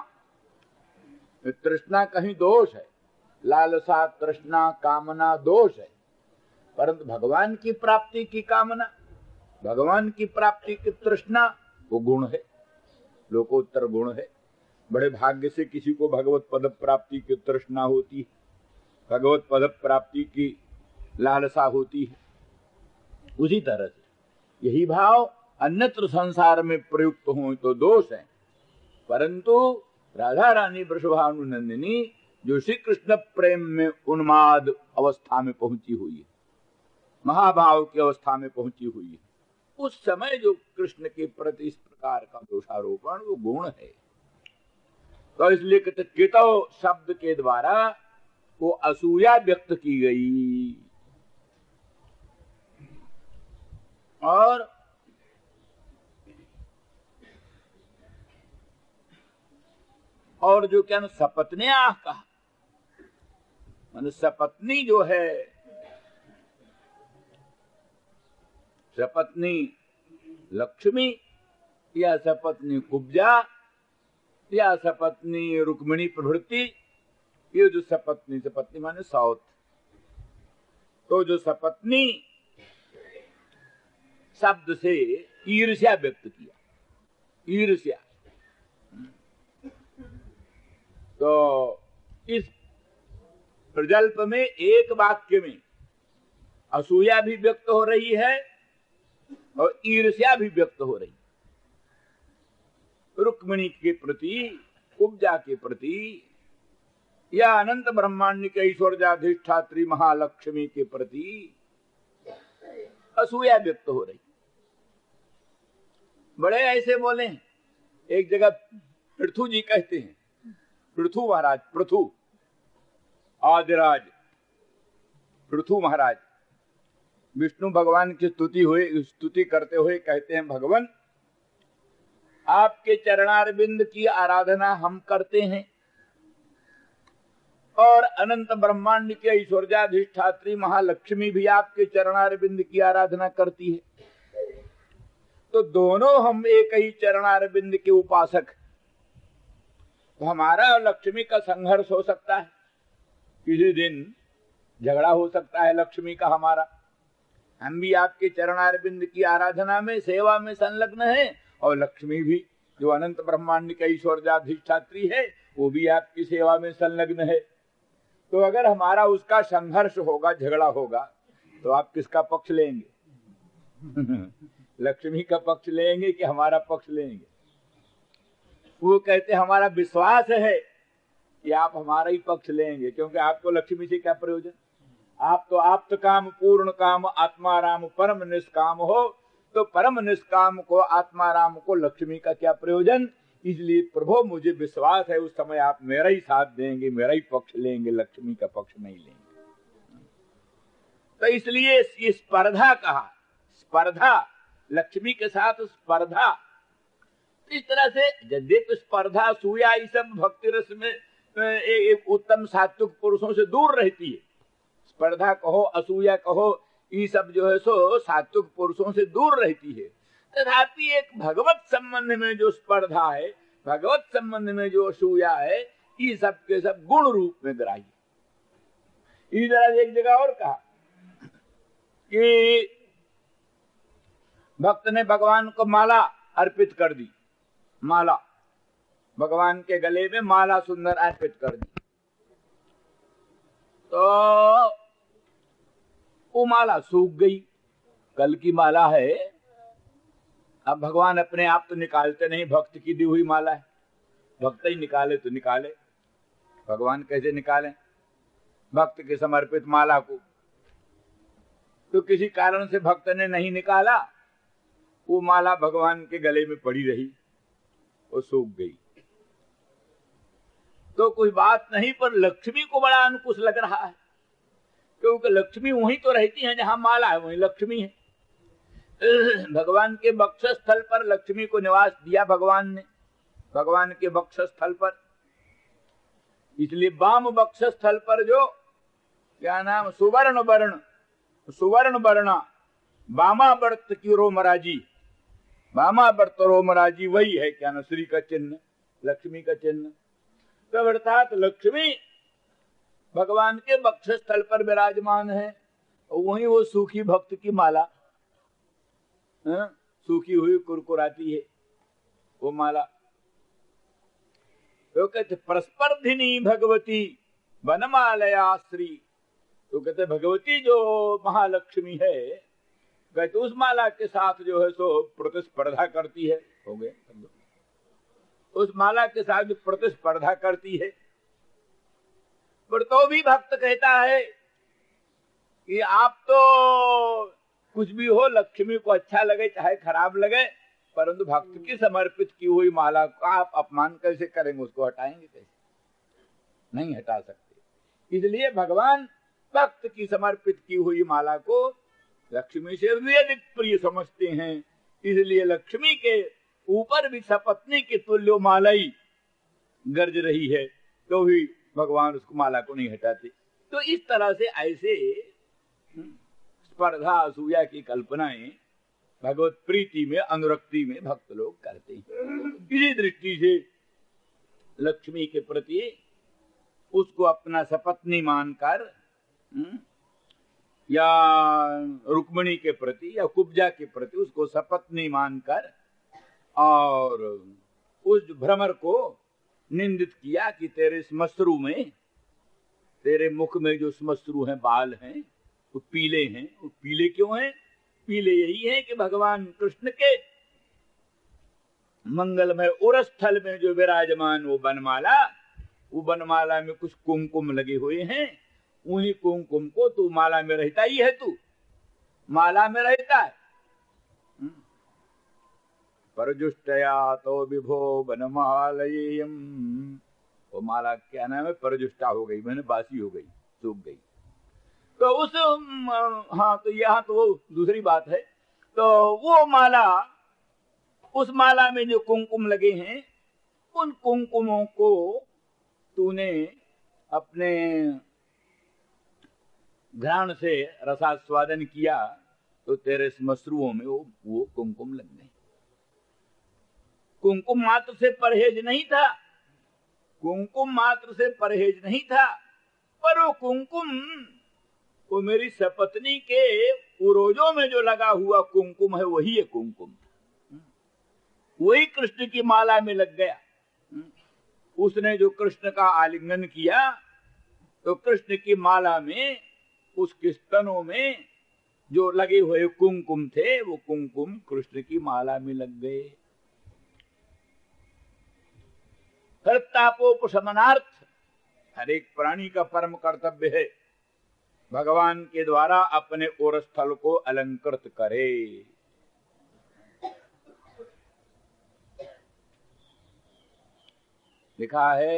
तृष्णा कहीं दोष है, लालसा तृष्णा कामना दोष है, परंतु भगवान की प्राप्ति की कामना, भगवान की प्राप्ति की तृष्णा, वो गुण है, लोकोत्तर गुण है। बड़े भाग्य से किसी को भगवत पद प्राप्ति की तृष्णा होती है, भगवत पद प्राप्ति की लालसा होती है। उसी तरह से यही भाव अन्यत्र संसार में प्रयुक्त हो तो दोष है, परंतु राधा रानी वृषभानुनंदिनी जो श्री कृष्ण प्रेम में उन्माद अवस्था में पहुंची हुई है, महाभाव की अवस्था में पहुंची हुई है, उस समय जो कृष्ण के प्रति इस प्रकार का दोषारोपण, वो गुण है। तो इसलिए केतव शब्द के द्वारा वो असूया व्यक्त की गई। और जो क्या सपत्न्याः कहा, माने सपत्नी जो है, सपत्नी लक्ष्मी या सपत्नी कुब्जा या सपत्नी रुक्मिणी प्रभृति, ये जो सपत्नी, सपत्नी माने साउथ, तो जो सपत्नी शब्द से ईर्ष्या व्यक्त किया, ईर्ष्या। तो इस प्रजल्प में एक वाक्य में असूया भी व्यक्त हो रही है और ईर्ष्या भी व्यक्त हो रही है, रुक्मिणी के प्रति, कुब्जा के प्रति, या अनंत ब्रह्मांड के ऐश्वर्याधिष्ठात्री महालक्ष्मी के प्रति असूया व्यक्त हो रही। बड़े ऐसे बोले, एक जगह पृथु जी कहते हैं, पृथु महाराज, पृथु आदिराज पृथु महाराज विष्णु भगवान की स्तुति करते हुए कहते हैं, भगवान आपके चरणारविंद की आराधना हम करते हैं और अनंत ब्रह्मांड के ऐश्वर्याधिष्ठात्री महालक्ष्मी भी आपके चरणारविंद की आराधना करती है, तो दोनों हम एक ही चरणारविंद के उपासक, तो हमारा और लक्ष्मी का संघर्ष हो सकता है, किसी दिन झगड़ा हो सकता है लक्ष्मी का हमारा। हम भी आपके चरणारविंद की आराधना में, सेवा में संलग्न है, और लक्ष्मी भी जो अनंत ब्रह्मांड का ऐश्वर्याधिष्ठात्री है, वो भी आपकी सेवा में संलग्न है। तो अगर हमारा उसका संघर्ष होगा, झगड़ा होगा, तो आप किसका पक्ष लेंगे? लक्ष्मी का पक्ष लेंगे कि हमारा पक्ष लेंगे? वो कहते हमारा विश्वास है कि आप हमारा ही पक्ष लेंगे, क्योंकि आपको लक्ष्मी से क्या प्रयोजन? आप तो आप्त काम पूर्ण काम आत्मा राम परम निष्काम हो, तो परम निष्काम को आत्मा राम को लक्ष्मी का क्या प्रयोजन? इसलिए प्रभु मुझे विश्वास है उस समय आप मेरा ही साथ देंगे, मेरा ही पक्ष लेंगे, लक्ष्मी का पक्ष नहीं लेंगे। तो इसलिए ये स्पर्धा कहा, स्पर्धा, लक्ष्मी के साथ स्पर्धा। इस तरह से यद्यपि स्पर्धा सूया ये सब भक्ति रस में एक उत्तम सात्विक पुरुषों से दूर रहती है। स्पर्धा कहो असूया कहो ये सब जो है सो सात्विक पुरुषों से दूर रहती है। तथापि एक भगवत संबंध में जो स्पर्धा है, भगवत संबंध में जो असूया है, ये सब के सब गुण रूप में ग्राह्य। इधर एक जगह और कहा कि भक्त ने भगवान को माला अर्पित कर दी, माला भगवान के गले में माला सुंदर अर्पित कर दी, तो वो माला सूख गई। कल की माला है, अब भगवान अपने आप तो निकालते नहीं, भक्त की दी हुई माला है, भक्त ही निकाले तो निकाले, भगवान कैसे निकालें भक्त के समर्पित माला को? तो किसी कारण से भक्त ने नहीं निकाला, वो माला भगवान के गले में पड़ी रही, वो सूख गई। तो कोई बात नहीं, पर लक्ष्मी को बड़ा अनुकुश लग रहा है, क्योंकि लक्ष्मी वहीं तो रहती है जहां माला है, वहीं लक्ष्मी है। भगवान के वक्षस्थल पर लक्ष्मी को निवास दिया भगवान ने, भगवान के वक्षस्थल पर। इसलिए वाम वक्षस्थल पर जो क्या नाम सुवर्ण वर्ण, सुवर्ण वर्णा वामावर्त की रोमराजी, वामावर्त रोमराजी वही है क्या ना श्री का चिन्ह, लक्ष्मी का चिन्ह। तो अर्थात लक्ष्मी भगवान के वक्षस्थल पर विराजमान है, वहीं वो सूखी भक्त की माला, सूखी हुई कुरकुराती है वो माला। तो कहते परस्पर्धिनी भगवती वनमालया श्री, तो कहते भगवती जो महालक्ष्मी है, कहते उस माला के साथ जो है सो प्रतिस्पर्धा करती है, हो गए उस माला के साथ प्रतिस्पर्धा करती है। पर तो भी भक्त कहता है कि आप तो कुछ भी हो, लक्ष्मी को अच्छा लगे चाहे खराब लगे, परंतु भक्त की समर्पित की हुई माला का आप अपमान कैसे करेंगे, उसको हटाएंगे कैसे? नहीं हटा सकते। इसलिए भगवान भक्त की समर्पित की हुई माला को लक्ष्मी से भी अधिक प्रिय समझते हैं। इसलिए लक्ष्मी के ऊपर भी सपत्नी के तुल्य माला ही गर्ज रही है, तो भी भगवान उसको माला को नहीं हटाते। तो इस तरह से ऐसे स्पर्धा असूया की कल्पनाएं भगवत प्रीति में अनुरक्ति में भक्त लोग करते हैं। इसी दृष्टि से लक्ष्मी के प्रति उसको अपना सपत्नी मानकर, या रुक्मिणी के प्रति या कुब्जा के प्रति उसको सपत्नी मानकर, और उस भ्रमर को निंदित किया कि तेरे श्मश्रु में, तेरे मुख में जो श्मश्रु हैं, बाल हैं, वो पीले हैं। वो पीले क्यों हैं? पीले यही है कि भगवान कृष्ण के मंगलमय उरस्थल में जो विराजमान वो बनमाला, वो बनमाला में कुछ कुमकुम लगे हुए हैं, उन्हीं कुमकुम को तू माला में रहता ही है, तू माला में रहता है। परजुष्टया तो विभो बनमालयेयम, वो माला क्या नाम है, परजुष्टा हो गई, मैंने बासी हो गई, सूख गई। तो उस हाँ, तो यहाँ तो वो दूसरी बात है। तो वो माला, उस माला में जो कुमकुम लगे हैं, उन कुमकुमों को तूने अपने घ्राण से रसास्वादन किया, तो तेरे श्मश्रुओं में वो कुमकुम लग गए। कुमकुम मात्र से परहेज नहीं था, कुमकुम मात्र से परहेज नहीं था, पर वो कुमकुम वो मेरी सपत्नी के उरोजों में जो लगा हुआ कुमकुम है, वही है कुमकुम, वही कृष्ण की माला में लग गया। उसने जो कृष्ण का आलिंगन किया, तो कृष्ण की माला में, उसके स्तनों में जो लगे हुए कुमकुम थे वो कुमकुम कृष्ण की माला में लग गए। फिर तापोपशमनार्थ हर एक प्राणी का परम कर्तव्य है भगवान के द्वारा अपने और स्थल को अलंकृत करे। लिखा है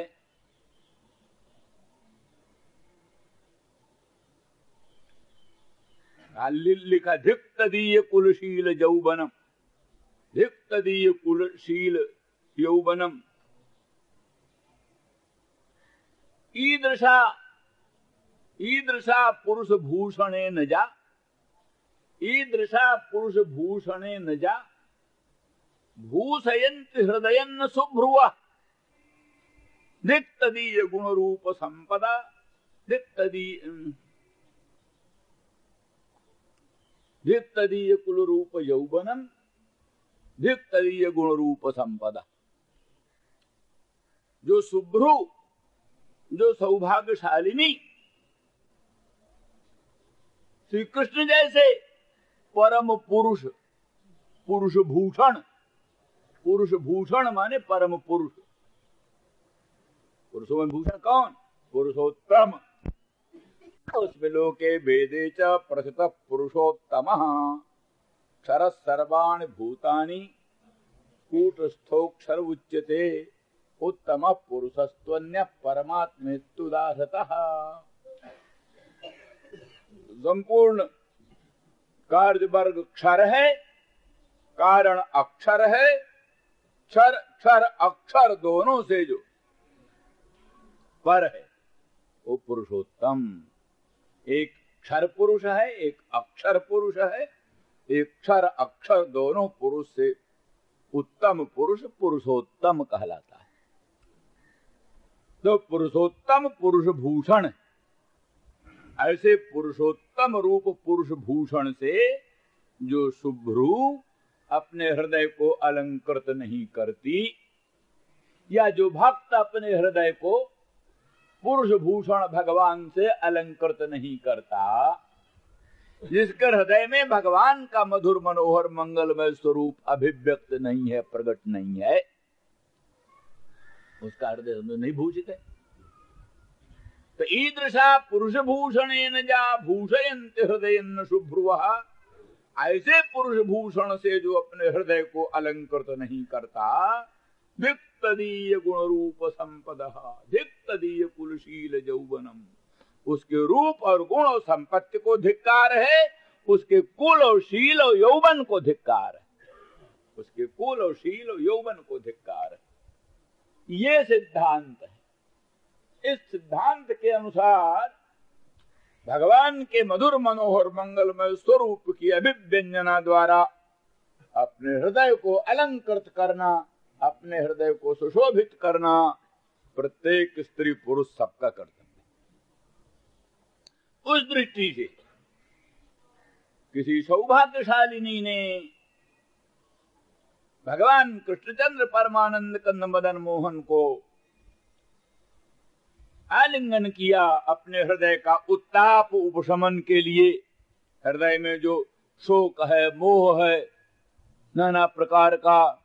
लिखा धिक तदीय कुलशील यौवनम, धिक तदीय कुलशील यौवनम ईदृशा पुरुष भूषणे न जा, ईदृशा पुरुष भूषणे न जा भूषयन्ति हृदयन्न शुभ्रुव धिक तदीय गुण रूप संपदा, धिक तदीय कुल रूप यौवनम, धिक तदीय गुण रूप संपदा। जो शुभ्रु, जो सौभाग्यशालिनी श्री कृष्ण जैसे परम पुरुष, पुरुष भूषण, पुरुष भूषण माने परम पुरुष। पुरुषों में भूषण कौन? पुरुषोत्तम। उसमें लोके वेदे च प्रथित पुरुषोत्तमः क्षर सर्वाणि भूतानि कूटस्थोक्षर उच्यते उत्तम पुरुषस्त्वन्य परमात्मेत्युदाहृतः। संपूर्ण कार्य वर्ग क्षर है, कारण अक्षर है। क्षर क्षर अक्षर दोनों से जो पर है वो पुरुषोत्तम। एक क्षर पुरुष है, एक अक्षर पुरुष है। एक क्षर अक्षर दोनों पुरुष से उत्तम पुरुष पुरुषोत्तम कहलाता है। तो पुरुषोत्तम पुरुष भूषण, ऐसे पुरुषोत्तम रूप पुरुष भूषण से जो शुभ्रू अपने हृदय को अलंकृत नहीं करती, या जो भक्त अपने हृदय को पुरुष भूषण भगवान से अलंकृत नहीं करता, जिसके हृदय में भगवान का मधुर मनोहर मंगलमय स्वरूप अभिव्यक्त नहीं है, प्रकट नहीं है, उसका हृदय नहीं भूषित है। तो ईदृशा पुरुष भूषणेन जा भूषयन्ति हृदयन्न शुभ्रुवः, ऐसे पुरुष भूषण से जो अपने हृदय को अलंकृत नहीं करता, धिक तदीय गुण रूप संपदः, धिक तदीय कुलशील यौवनम, उसके रूप और गुण और संपत्ति को धिक्कार है, उसके कुल और शील और यौवन को धिक्कार है, उसके कुल और शील और यौवन को धिक्कार है। ये सिद्धांत है। इस सिद्धांत के अनुसार भगवान के मधुर मनोहर मंगलमय स्वरूप की अभिव्यंजना द्वारा अपने हृदय को अलंकृत करना, अपने हृदय को सुशोभित करना प्रत्येक स्त्री पुरुष सबका कर्तव्य है। उस दृष्टि से किसी सौभाग्यशालिनी ने भगवान कृष्णचंद्र परमानंद कंद मदन मोहन को आलिंगन किया अपने हृदय का उत्ताप उपशमन के लिए। हृदय में जो शोक है, मोह है, नाना प्रकार का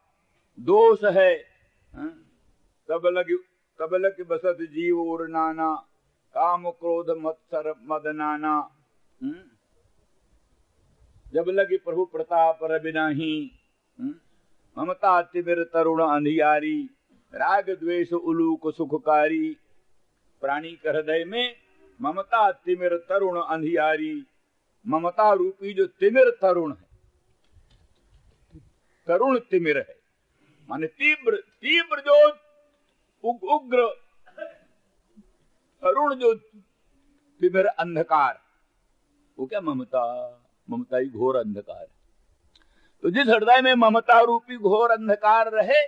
दोष है, तब लगी बसत जीव और नाना, काम क्रोध मत्सर मद नाना, जब लगी प्रभु प्रताप रवि नाही, ममता तिमिर तरुण अंधियारी, राग द्वेष उलूक सुखकारी। प्राणी के हृदय में ममता तिमिर तरुण अंधियारी, ममता रूपी जो तिमिर तरुण है, तरुण तिमिर है माने तीव्र, तीव्र जो उग्र, तरुण जो तिमिर अंधकार, वो क्या ममता, ममता ही घोर अंधकार है। तो जिस हृदय में ममता रूपी घोर अंधकार रहे,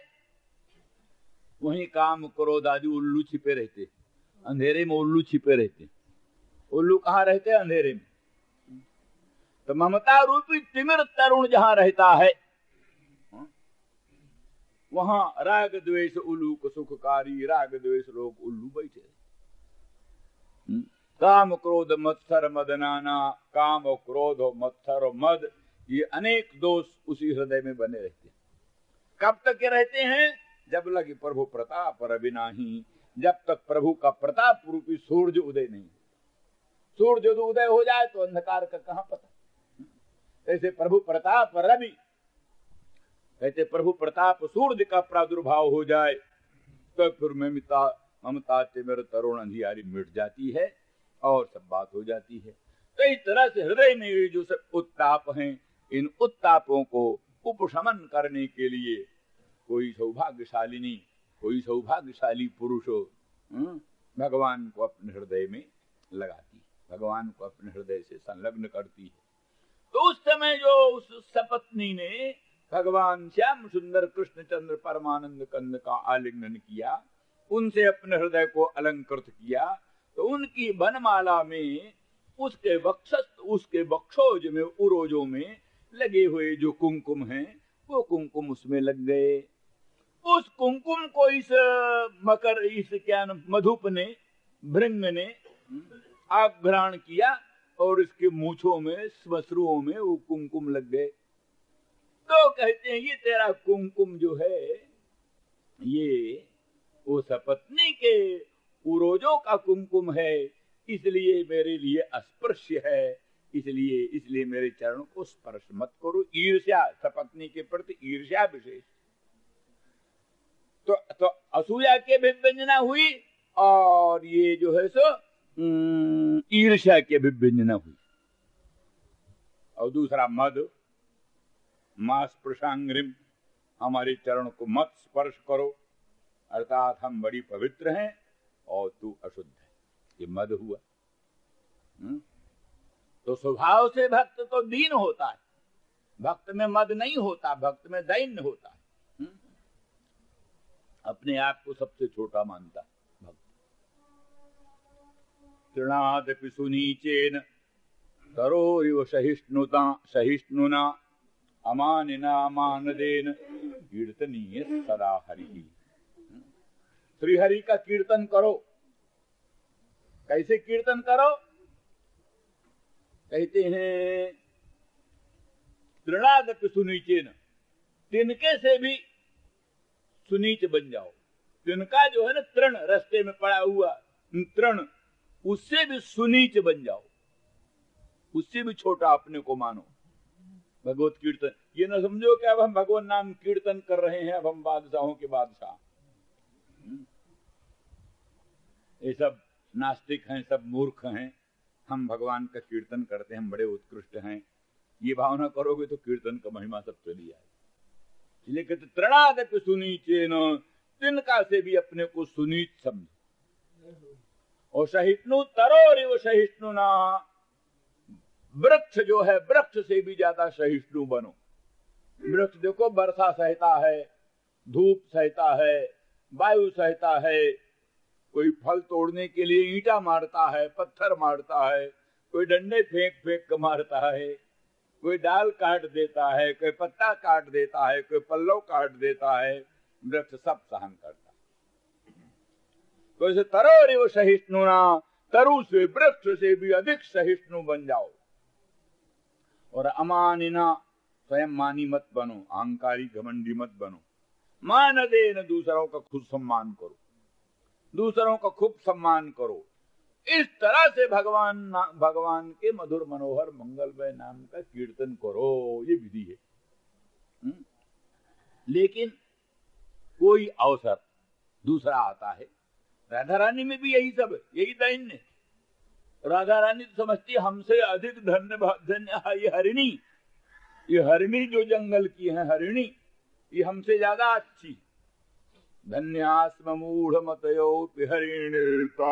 वहीं काम क्रोध आदि उल्लू छिपे रहते। अंधेरे में उल्लू छिपे रहते। उल्लू कहाँ रहते? अंधेरे में। तो ममता रूपी तिमिर तरुण जहां रहता है, वहां राग द्वेष उल्लू को सुखकारी, राग द्वेष लोग उल्लू बैठे। काम क्रोध मत्सर मद नाना, काम और क्रोध और मत्सर और मद, ये अनेक दोष उसी हृदय में बने रहते हैं। कब तक के रहते हैं? जब लगे प्रभु प्रताप रविनाही, जब तक प्रभु का प्रताप रूपी सूर्य उदय नहीं। सूर्य जो उदय हो जाए तो अंधकार का कहां पता। ऐसे प्रभु प्रताप रवि, ऐसे प्रभु प्रताप सूर्य का प्रादुर्भाव हो जाए तो फिर ममता से मेरे तरुण अंधियारी मिट जाती है और सब बात हो जाती है। तो इस तरह से हृदय में ये जो सब उत्ताप हैं, इन उत्तापों को उपशमन करने के लिए कोई सौभाग्यशालिनी, कोई सौभाग्यशाली पुरुष भगवान को अपने हृदय में लगाती, भगवान को अपने हृदय से संलग्न करती है। तो उस समय जो उस सपत्नी ने भगवान श्याम सुंदर कृष्णचंद्र परमानंद कंद का आलिंगन किया, उनसे अपने हृदय को अलंकृत किया, तो उनकी वनमाला में उसके वक्षस्थ, उसके वक्षोज में, उरोजों में लगे हुए जो कुमकुम हैं, वो कुमकुम उसमें लग गए। उस कुमकुम को इस मधुप ने, भृंग ने आघ्राण किया और इसके मूछों में, श्मश्रुओं में वो कुमकुम लग गए। तो कहते हैं ये तेरा कुमकुम जो है, ये वो सपत्नी के उरोजों का कुमकुम है, इसलिए मेरे लिए अस्पर्श्य है, इसलिए मेरे चरणों को स्पर्श मत करो। ईर्ष्या, सपत्नी के प्रति ईर्ष्या विशेष। तो असूया के विव्यंजना हुई और ये जो है सो ईर्ष्या के विव्यंजना हुई। और दूसरा मद, मां स्पृशांग्रिम, हमारे चरण को मत स्पर्श करो, अर्थात हम बड़ी पवित्र हैं और तू अशुद्ध है, ये मद हुआ। तो स्वभाव से भक्त तो दीन होता है, भक्त में मद नहीं होता, भक्त में दैन्य होता है। अपने आप को सबसे छोटा मानता है भक्त। तृणादपि सुनीचेन तरोरिव सहिष्णुना अमानिना मानदेन कीर्तनीय सदा हरि। श्री हरि का कीर्तन करो। कैसे कीर्तन करो? कहते हैं तृणादपि सुनीचेन, तिनके से भी सुनीच बन जाओ। तिनका जो है ना, तृण, रास्ते में पड़ा हुआ तृण, उससे भी सुनीच बन जाओ, उससे भी छोटा अपने को मानो। भगवत कीर्तन, ये ना समझो कि अब हम भगवान नाम कीर्तन कर रहे हैं, अब हम बादशाहों के बादशाह। ये सब नास्तिक हैं, सब मूर्ख हैं। हम भगवान का कीर्तन करते हैं, हम बड़े उत्कृष्ट हैं, ये भावना करोगे तो कीर्तन का महिमा सब चली जाए। इसलिए कहते तृणादपि सुनीचेन, तिनका से भी अपने को सुनीच समझो। और सहिष्णु तरोरिव सहिष्णुना, वृक्ष जो है, वृक्ष से भी ज्यादा सहिष्णु बनो। वृक्ष देखो, वर्षा सहता है, धूप सहता है, वायु सहता है, कोई फल तोड़ने के लिए ईंटा मारता है, पत्थर मारता है, कोई डंडे फेंक फेंक कर मारता है, कोई डाल काट देता है, कोई पत्ता काट देता है, कोई पल्लव काट देता है, वृक्ष सब सहन करता है। तो इसे तरोरिव सहिष्णुना, तरु से, वृक्ष से भी अधिक सहिष्णु बन जाओ। और अमानिना, स्वयं मानी मत बनो, अहंकारी घमंडी मत बनो। मान देन, दूसरों का खुद सम्मान करो, दूसरों का खूब सम्मान करो। इस तरह से भगवान के मधुर मनोहर मंगलमय नाम का कीर्तन करो, ये विधि है। लेकिन कोई अवसर दूसरा आता है। राधा रानी में भी यही सब है, यही दैन्य। राधा रानी तो समझती है हमसे अधिक धन्य है ये हरिणी, ये हरिणी जो जंगल की है हरिणी, ये हमसे ज्यादा अच्छी। धन्यास्म मूढ़ मतयो हरिणीता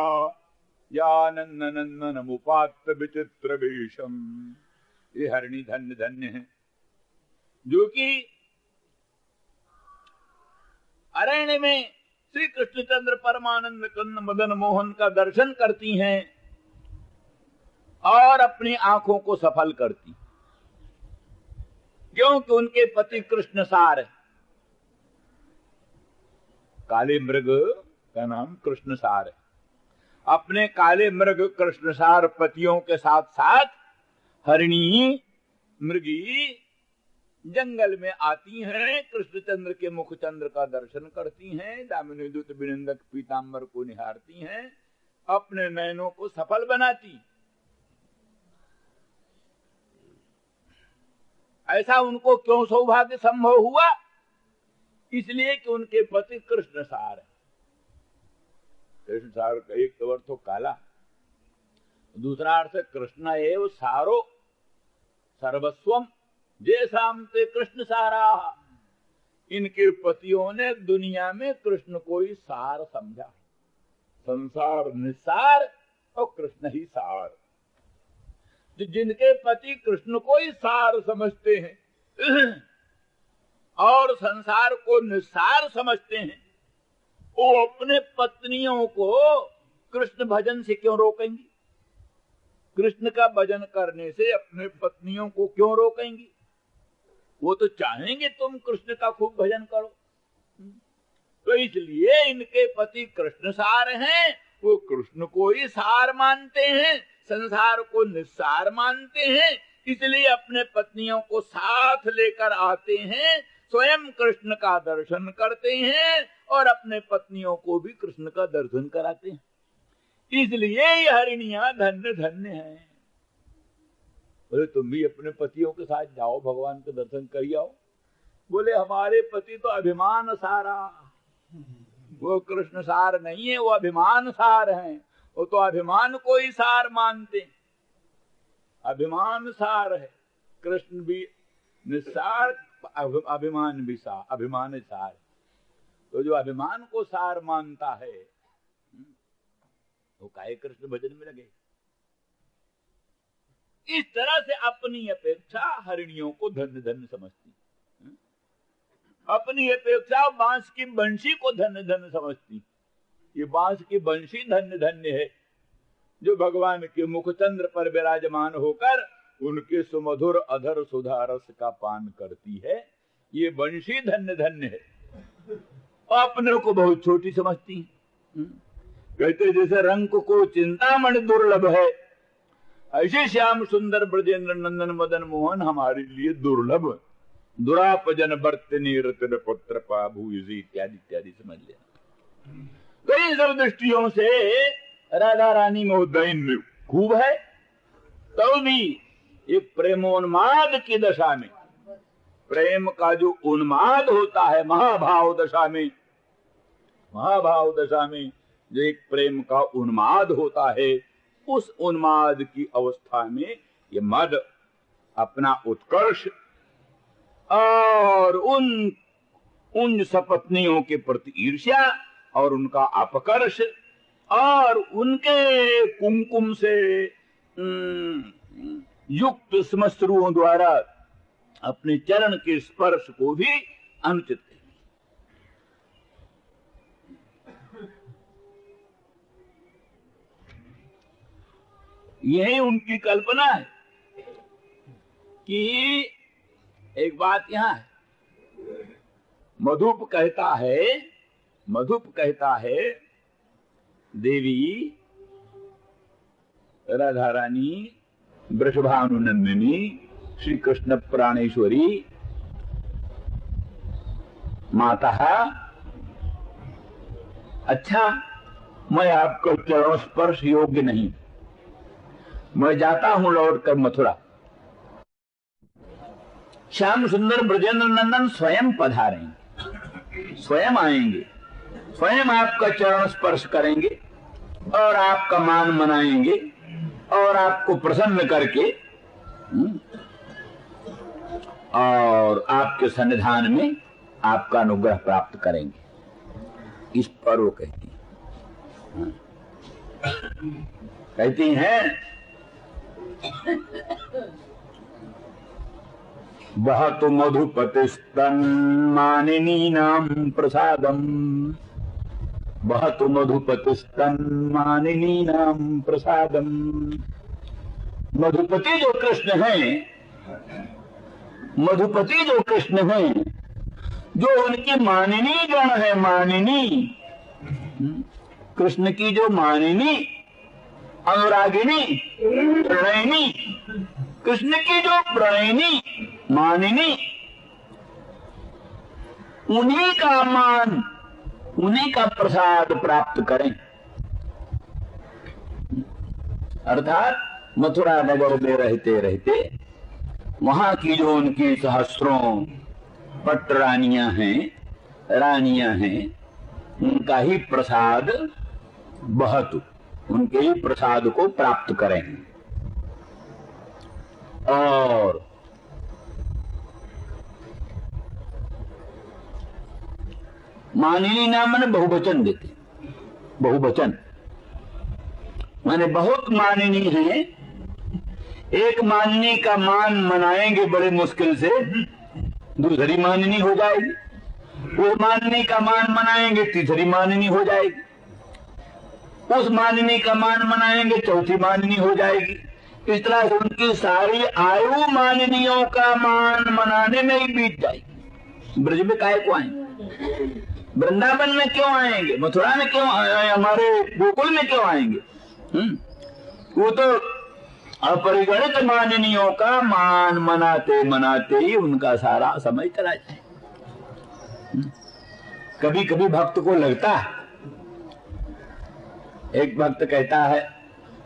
नंदन मुपात्र विचित्र वेशम। ये हरिणी धन्य धन्य है, जो कि अरण्य में श्री कृष्णचंद्र परमानंद कंद मदन मोहन का दर्शन करती हैं और अपनी आंखों को सफल करती, क्योंकि उनके पति कृष्ण सार है। काले मृग का नाम कृष्ण सार है। अपने काले मृग कृष्णसार पतियों के साथ साथ हरिणी मृगी जंगल में आती हैं, कृष्णचंद्र के मुख चंद्र का दर्शन करती हैं, दामिनी दूत विनिंदक पीतांबर को निहारती हैं, अपने नयनों को सफल बनाती। ऐसा उनको क्यों सौभाग्य संभव हुआ? इसलिए कि उनके पति कृष्णसार है। कृष्णसार का एक तो अर्थ तो काला, दूसरा अर्थ कृष्ण एव सारो सर्वस्वम जैसाम ते कृष्ण सारा। इनके पतियों ने दुनिया में कृष्ण को ही सार समझा। संसार निसार और कृष्ण ही सार। जो जिनके पति कृष्ण को ही सार समझते हैं और संसार को निसार समझते हैं, वो अपने पत्नियों को कृष्ण भजन से क्यों रोकेंगी? कृष्ण का भजन करने से अपने पत्नियों को क्यों रोकेंगी? वो तो चाहेंगे तुम कृष्ण का खूब भजन करो। तो इसलिए इनके पति कृष्ण सार हैं, वो कृष्ण को ही सार मानते हैं, संसार को निस्सार मानते हैं, इसलिए अपने पत्नियों को साथ लेकर आते हैं, स्वयं कृष्ण का दर्शन करते हैं और अपने पत्नियों को भी कृष्ण का दर्शन कराते हैं। इसलिए ये हरिणियां धन्य धन्य हैं। बोले तुम भी अपने पतियों के साथ जाओ, भगवान के दर्शन कर आओ। बोले हमारे पति तो अभिमान सारा, वो कृष्ण सार नहीं है, वो अभिमान सार हैं। वो तो अभिमान को ही सार मानते, अभिमान सार है। कृष्ण भी निस्सार, अभिमान भी सार, अभिमान सार। तो जो अभिमान को सार मानता है वो काहे कृष्ण भजन में लगे। इस तरह से अपनी अपेक्षा हरिणियों को धन्य धन्य समझती, अपनी अपेक्षा बांस की बंशी को धन्य धन्य समझती। ये बांस की बंशी धन्य धन्य है जो भगवान के मुखचंद्र पर विराजमान होकर उनके सुमधुर अधर सुधा रस का पान करती है। ये बंशी धन्य धन्य है। अपने को बहुत छोटी समझती है। कहते जैसे रंग को चिंतामणि दुर्लभ है, ऐसे श्याम सुंदर ब्रजेंद्र नंदन मदन मोहन हमारे लिए दुर्लभ। दुरापजन बर्तनी रत्न पुत्र पाभूषी इत्यादि इत्यादि समझ लेना। तो इन सब दृष्टियों से राधा रानी में उद्दयन खूब है। तो भी एक प्रेमोन्माद की दशा में, प्रेम का जो उन्माद होता है महाभाव दशा में, महाभाव दशा में जो एक प्रेम का उन्माद होता है, उस उन्माद की अवस्था में ये मद अपना उत्कर्ष और उन सपत्नियों के प्रति ईर्ष्या और उनका अपकर्ष और उनके कुमकुम से युक्त श्मश्रुओं द्वारा अपने चरण के स्पर्श को भी अनुचित है। यही उनकी कल्पना है कि एक बात यहां है, मधुप कहता है देवी राधा रानी वृषभानुनंदिनी श्री कृष्ण प्राणेश्वरी माता, अच्छा मैं आपका चरण स्पर्श योग्य नहीं, मैं जाता हूं लौटकर मथुरा। श्याम सुंदर ब्रजेंद्र नंदन स्वयं पधारेंगे, स्वयं आएंगे, स्वयं आपका चरण स्पर्श करेंगे और आपका मान मनाएंगे और आपको प्रसन्न करके और आपके सन्निधान में आपका अनुग्रह प्राप्त करेंगे। इस पर वो कहती हैं बहतु मधुपतिस्तन मानिनी नाम प्रसादम, बहतु मधुपतिस्तन मानिनी नाम प्रसादम। मधुपति जो कृष्ण हैं, मधुपति जो कृष्ण हैं, जो उनकी मानिनी गण है, मानिनी कृष्ण की जो मानिनी अनुरागिनी, प्रणयिनी, कृष्ण की जो प्रणयिनी मानिनी, उन्हीं का मान, उन्हीं का प्रसाद प्राप्त करें। अर्थात मथुरा नगर में रहते रहते वहां की जो उनकी सहस्त्रों पट रानियां हैं, उनका ही प्रसाद बहतु, उनके ही प्रसाद को प्राप्त करें। और मानिनी नाम मैंने बहुवचन देते, बहुवचन माने बहुत मानिनी है। एक मानिनी का मान मनाएंगे बड़े मुश्किल से, दूसरी मानिनी हो जाएगी। वो मानिनी का मान मनाएंगे, तीसरी मानिनी हो जाएगी। उस मानिनी का मान मनाएंगे, चौथी मानिनी हो जाएगी। इस तरह से उनकी सारी आयु मानिनियों का मान मनाने में ही बीत जाएगी। ब्रज में काहे को आएंगे? वृंदावन में क्यों आएंगे? मथुरा में क्यों? हमारे गोकुल में क्यों आएंगे? वो तो अपरिगणित मानिनियों का मान मनाते मनाते ही उनका सारा समय चला जाए। कभी कभी भक्त को लगता है, एक भक्त कहता है,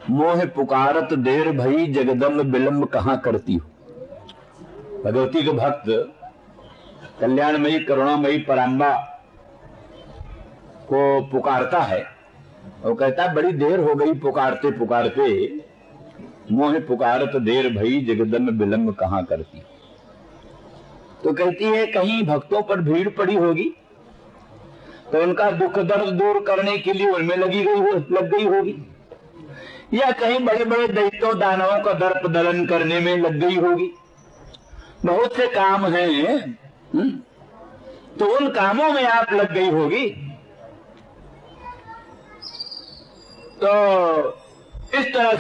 मोह पुकारत देर भई जगदम्ब विलंब कहां करती हो। भगवती के भक्त कल्याणमयी करुणामयी पराम्बा को पुकारता है और कहता है बड़ी देर हो गई पुकारते पुकारते, मोह पुकारत देर भई जगदम्ब विलंब कहां करती। तो कहती है कहीं भक्तों पर भीड़ पड़ी होगी तो उनका दुख दर्द दूर करने के लिए उनमें लग गई होगी, या कहीं बड़े बड़े दैत्यों दानवों का दर्प दलन करने में लग गई होगी। बहुत से काम हैं, तो उन कामों में आप लग गई होगी। तो इस तरह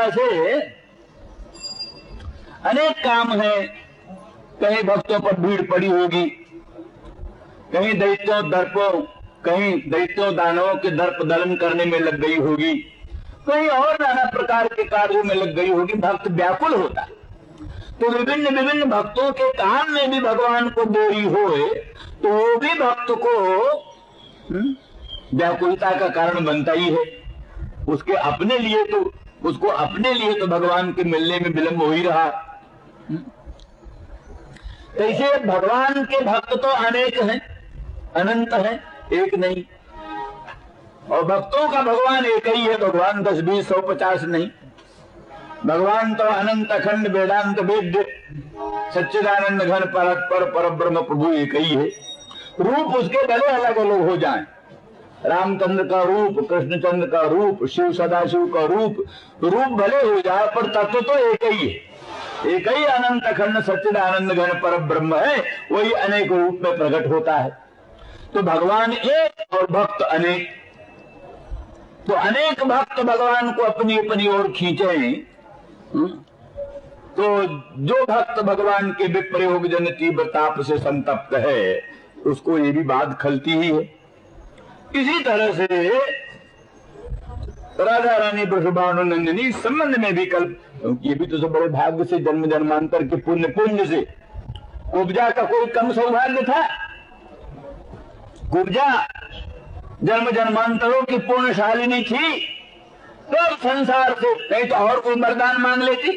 से अनेक काम हैं। कहीं भक्तों पर भीड़ पड़ी होगी, कहीं दैत्यों दानवों के दर्प दलन करने में लग गई होगी, कहीं और नाना प्रकार के कार्यों में लग गई होगी। भक्त व्याकुल होता है। तो विभिन्न भक्तों के काम में भी भगवान को देरी होए तो वो भी भक्त को व्याकुलता का कारण बनता ही है। उसको अपने लिए तो भगवान के मिलने में विलंब हो ही रहा। ऐसे भगवान के भक्त तो अनेक हैं, अनंत हैं, एक नहीं। और भक्तों का भगवान एक ही है। भगवान 10, 20, 100, 50 नहीं। भगवान तो अनंत अखंड वेदांत वेद्य सच्चिदानंद घन पर ब्रह्म प्रभु एक ही है। रूप उसके भले अलग अलग हो जाएं, रामचंद्र का रूप, कृष्णचंद्र का रूप, शिव सदाशिव का रूप भले हो जाए, पर तत्व तो एक ही है। एक ही अनंत अखंड सच्चिदानंद घन पर ब्रह्म है, वही अनेक रूप में प्रकट होता है। तो भगवान एक और भक्त अनेक। तो अनेक भक्त भगवान को अपनी अपनी ओर खींचे। तो जो भक्त भगवान के विप्रयोग जन तीव्र ताप से संतप्त है, उसको ये भी बात खलती ही है। इसी तरह से राधा रानी वृषभानुनंदिनी संबंध में भी कल, ये भी तो सब बड़े भाग्य से जन्म जन्मांतर के पुण्य से कुब्जा का कोई कम सौभाग्य था। कुब्जा जन्म जन्मांतरों की पूर्णशालिनी थी, तो संसार से नहीं तो और कोई वरदान मांग लेती।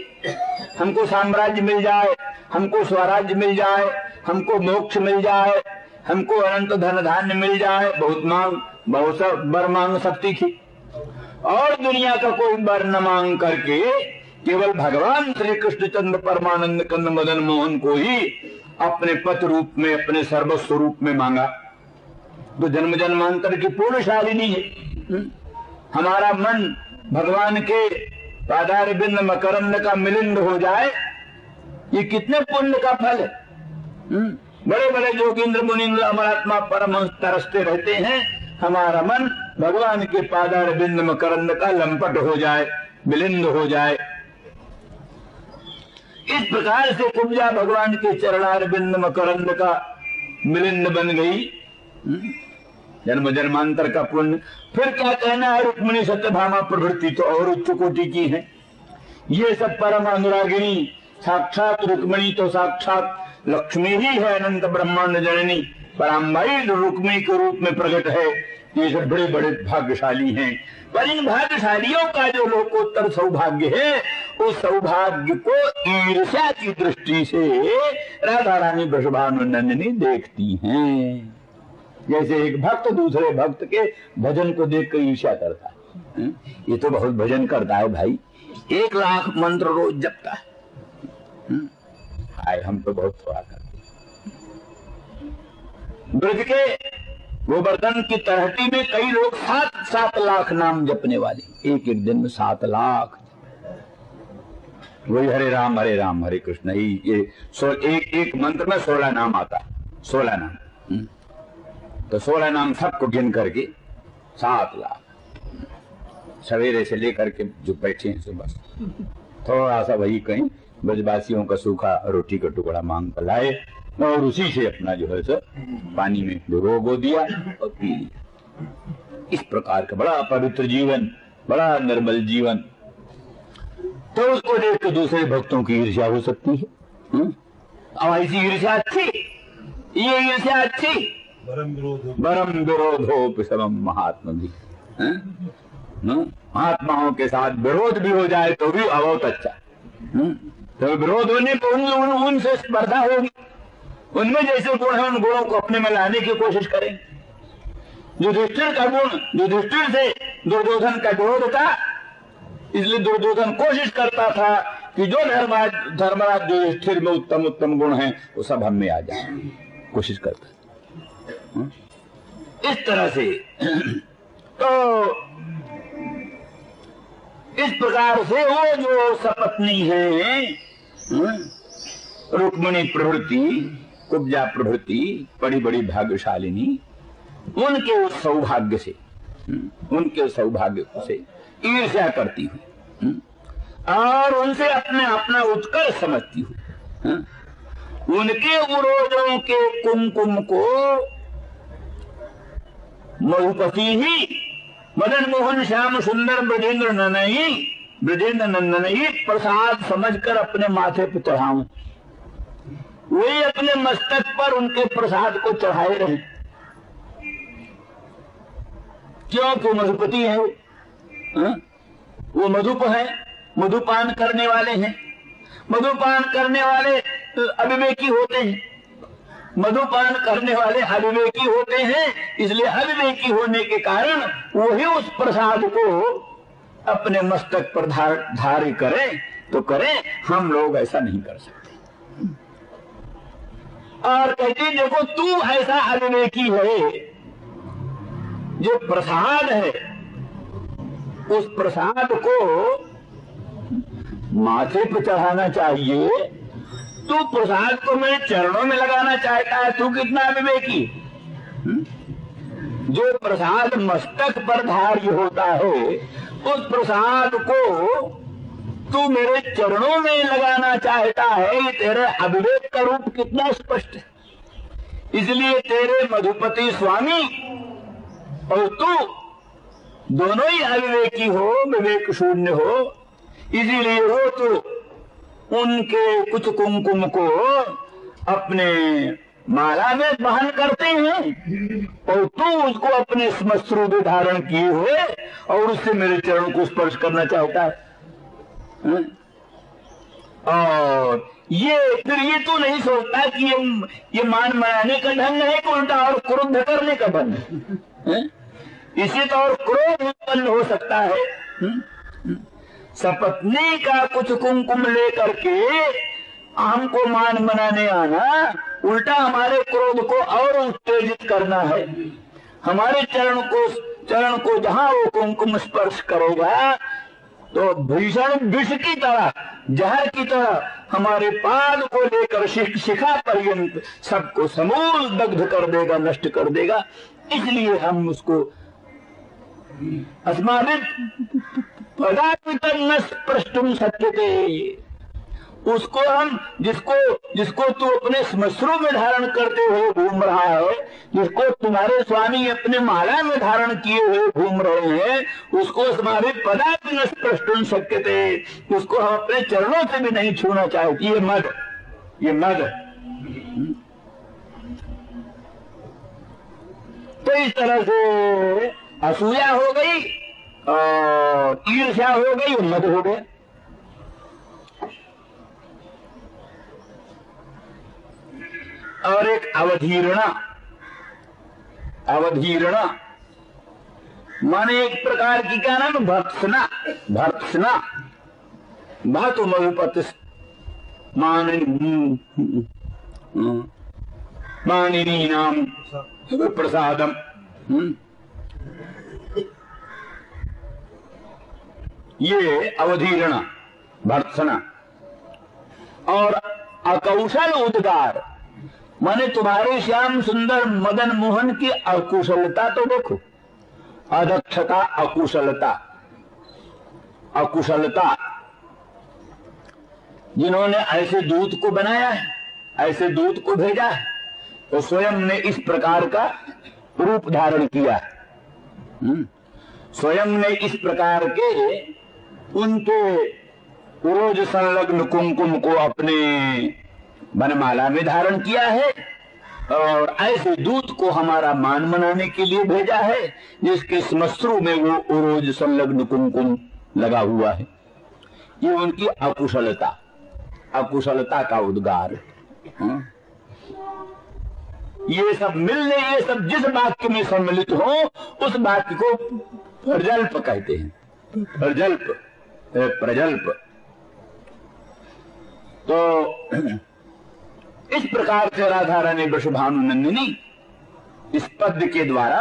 हमको साम्राज्य मिल जाए, हमको स्वराज्य मिल जाए, हमको मोक्ष मिल जाए, हमको अनंत धन धान्य मिल जाए, बहुत सब वर मांग सकती थी। और दुनिया का कोई वर न मांग करके केवल भगवान श्री कृष्णचंद्र परमानंद कंद मदन मोहन को ही अपने पति रूप में, अपने सर्वस्व रूप में मांगा। तो जन्म जन्मांतर की पूर्णशालिनी है। हमारा मन भगवान के पादार बिंद मकरंद का मिलिंद हो जाए, ये कितने पुण्य का फल है। बड़े बड़े जोगिंद्र मुनिंद्र अमरात्मा परमहंस तरसते रहते हैं, हमारा मन भगवान के पादार बिंद मकरंद का लंपट हो जाए, मिलिंद हो जाए। इस प्रकार से कुब्जा भगवान के चरणार बिंद मकरंद का मिलिंद बन गई। जन्म जन्मांतर का पुण्य। फिर क्या कहना है, रुक्मिणी सत्यभामा प्रभृति तो और उच्च कोटि की है। ये सब परम अनुरागिणी, साक्षात रुक्मिणी तो साक्षात लक्ष्मी ही है, अनंत ब्रह्मांड जननी पराम्बाई रुक्मिणी के रूप में प्रकट है। ये सब बड़े बड़े भाग्यशाली हैं। पर इन भाग्यशालियों का जो लोकोत्तर सौभाग्य है, उस सौभाग्य को ईर्ष्या की दृष्टि से राधा रानी वृषभानुनंदिनी देखती हैं। जैसे एक भक्त दूसरे भक्त के भजन को देखकर ईर्ष्या करता है, ये तो बहुत भजन करता है भाई, 1 लाख मंत्र रोज जपता है, आए हम तो बहुत थोड़ा करते हैं। ब्रज के गोवर्धन की तरहटी में कई लोग 7-7 लाख नाम जपने वाले, एक एक दिन में 7 लाख। वही हरे राम हरे कृष्ण, ये एक मंत्र में 16 नाम आता है, 16 नाम। तो 16 नाम सबको गिन करके 7 लाख। सवेरे से लेकर के जो बैठे हैं सुबह थोड़ा सा वही कहीं ब्रजवासियों का सूखा रोटी का टुकड़ा मांग कर लाए और उसी से अपना जो है सो पानी में भिगो दिया और पी लिया। इस प्रकार का बड़ा पवित्र जीवन, बड़ा निर्मल जीवन। तो उसको देख के दूसरे भक्तों की ईर्ष्या हो सकती है। अब ऐसी ईर्ष्या अच्छी, ये ईर्ष्या अच्छी, परम विरोधो समम महात्मा भी। महात्माओं के साथ विरोध भी हो जाए तो भी बहुत अच्छा। तो विरोध होने पर उनसे स्पर्धा होगी, उनमें जैसे गुण है उन गुणों को अपने में लाने की कोशिश करें। युधिष्ठिर का गुण, युधिष्ठिर से दुर्योधन का विरोध था, इसलिए दुर्योधन कोशिश करता था कि जो धर्मराज युधिष्ठिर में उत्तम उत्तम गुण हैं वो सब हम में आ जाए, कोशिश करता। इस तरह से तो इस प्रकार से वो जो सपत्नी है रुक्मिणी प्रभृति, कुब्जा प्रभृति, बड़ी बड़ी भाग्यशालिनी, उनके उस सौभाग्य से, उनके सौभाग्य से ईर्ष्या करती हुई और उनसे अपना उत्कर्ष समझती हुई उनके उरोजों के कुमकुम को मधुपति ही, मदन मोहन श्याम सुंदर ब्रजेंद्र नंदन ही प्रसाद समझकर अपने माथे पर चढ़ाऊं, वही अपने मस्तक पर उनके प्रसाद को चढ़ाए रहे। क्योंकि मधुपति है वो मधुप है, मधुपान करने वाले हैं। मधुपान करने वाले अविवेकी होते हैं, मधुपान करने वाले अविवेकी होते हैं, इसलिए अविवेकी होने के कारण वही उस प्रसाद को अपने मस्तक पर धारण करें तो करें, हम लोग ऐसा नहीं कर सकते। और कहते देखो तू ऐसा अविवेकी है, जो प्रसाद है उस प्रसाद को माथे पर चढ़ाना चाहिए, तू प्रसाद को मेरे चरणों में लगाना चाहता है, तू कितना अविवेकी। जो प्रसाद मस्तक पर धार्य होता है उस प्रसाद को तू मेरे चरणों में लगाना चाहता है, तेरे अविवेक का रूप कितना स्पष्ट है। इसलिए तेरे मधुपति स्वामी और तू दोनों ही अविवेकी हो, विवेक शून्य हो, इसीलिए वो तो उनके कुछ कुमकुम को अपने माला में वहन करते हैं और तू उसको अपने श्मश्रु में धारण किए हुए और उससे मेरे चरण को स्पर्श करना चाहता है। और ये फिर ये तो नहीं सोचता कि ये मान मनाने का ढंग है कि उल्टा और क्रोध करने का ढंग है, इसे तो और क्रोध उत्पन्न हो सकता है। सपत्नी का कुछ कुमकुम लेकर के हमको मान मनाने आना, उल्टा हमारे क्रोध को और उत्तेजित करना है। हमारे चरण को जहां वो कुमकुम स्पर्श करेगा तो भीषण विष की तरह, जहर की तरह हमारे पाद को लेकर शिखा पर्यंत सबको समूल दग्ध कर देगा, नष्ट कर देगा। इसलिए हम उसको अस्माभिः पदापितं न स्पृष्टुं शक्यते, उसको हम जिसको जिसको तू अपने श्मश्रु में धारण करते हुए घूम रहा है, जिसको तुम्हारे स्वामी अपने माला में धारण किए हुए घूम रहे हैं, उसको हमारे पदार्थ न स्पष्ट शक्य थे, उसको हम अपने चरणों से भी नहीं छूना चाहते। ये मद तो इस तरह से असूया हो गई और ईर्ष्या हो गई और मद हो गया। और एक अवधीरणा माने एक प्रकार की क्या नाम, भर्त्सना भातु मधुपति मानिनी नाम प्रसादम। ये अवधीरणा भर्त्सना। और अकौशल उद्गार माने तुम्हारे श्याम सुंदर मदन मोहन की अकुशलता तो देखो, अदक्षता, अकुशलता। जिन्होंने ऐसे दूत को बनाया है, ऐसे दूत को भेजा है, तो स्वयं ने इस प्रकार का रूप धारण किया है। स्वयं ने इस प्रकार के उनके रोज संलग्न कुमकुम को अपने वनमाला में धारण किया है, और ऐसे दूत को हमारा मान मनाने के लिए भेजा है, जिसके श्मश्रु में वो रोज संलग्न कुमकुम लगा हुआ है। ये उनकी अकुशलता का उद्गार। ये सब मिलने, ये सब जिस वाक्य में सम्मिलित हो उस वाक्य को प्रजल्प कहते हैं। प्रजल्प। तो इस प्रकार से राधा रानी वृषभानु नंदिनी इस पद्य के द्वारा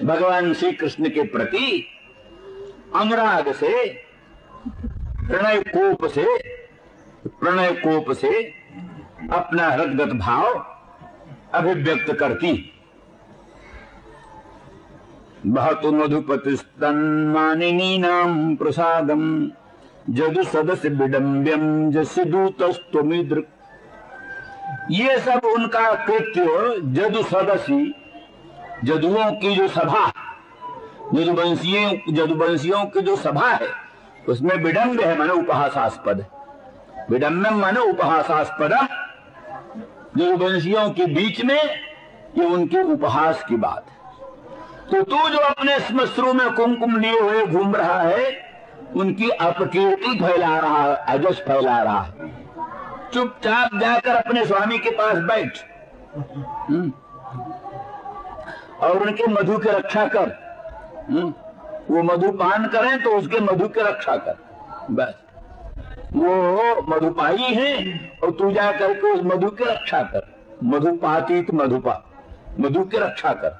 भगवान श्री कृष्ण के प्रति अनुराग से, प्रणय कोप से अपना हृदगत भाव अभिव्यक्त करती। बहतु मधुपति स्तन्मानिनी नाम प्रसादम जदु सदस्य विडम्ब्यम जस्य दूतस्त्वमिदृक्। ये सब उनका कृत्य जदु सदसी, जदुओं की जो सभा, जदुवंशियों की जो सभा है उसमें विडम्ब है, माने उपहासास्पद। विडम्बम माने उपहासास्पदम। जदुवंशियों के बीच में ये उनके उपहास की बात है। तो तू जो अपने श्मश्रु में कुमकुम लिए हुए घूम रहा है, उनकी अपकीर्ति फैला रहा है, अजस फैला रहा है। चुपचाप जाकर अपने स्वामी के पास बैठ और उनके मधु की रक्षा कर। वो मधु पान करें तो उसके मधु की रक्षा कर, बस। वो मधुपाई है और तू जा करके उस मधु की रक्षा कर। मधुपातीत मधु की रक्षा कर।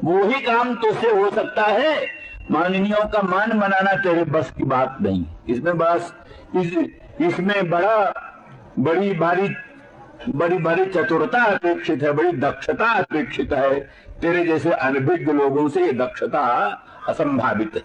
वो ही काम तुझसे हो सकता है। माननीयों का मान मनाना तेरे बस की बात नहीं। इसमें बस इसमें बड़ी भारी चतुरता अपेक्षित है, बड़ी दक्षता अपेक्षित है। तेरे जैसे अनभिज्ञ लोगों से ये दक्षता असंभावित है।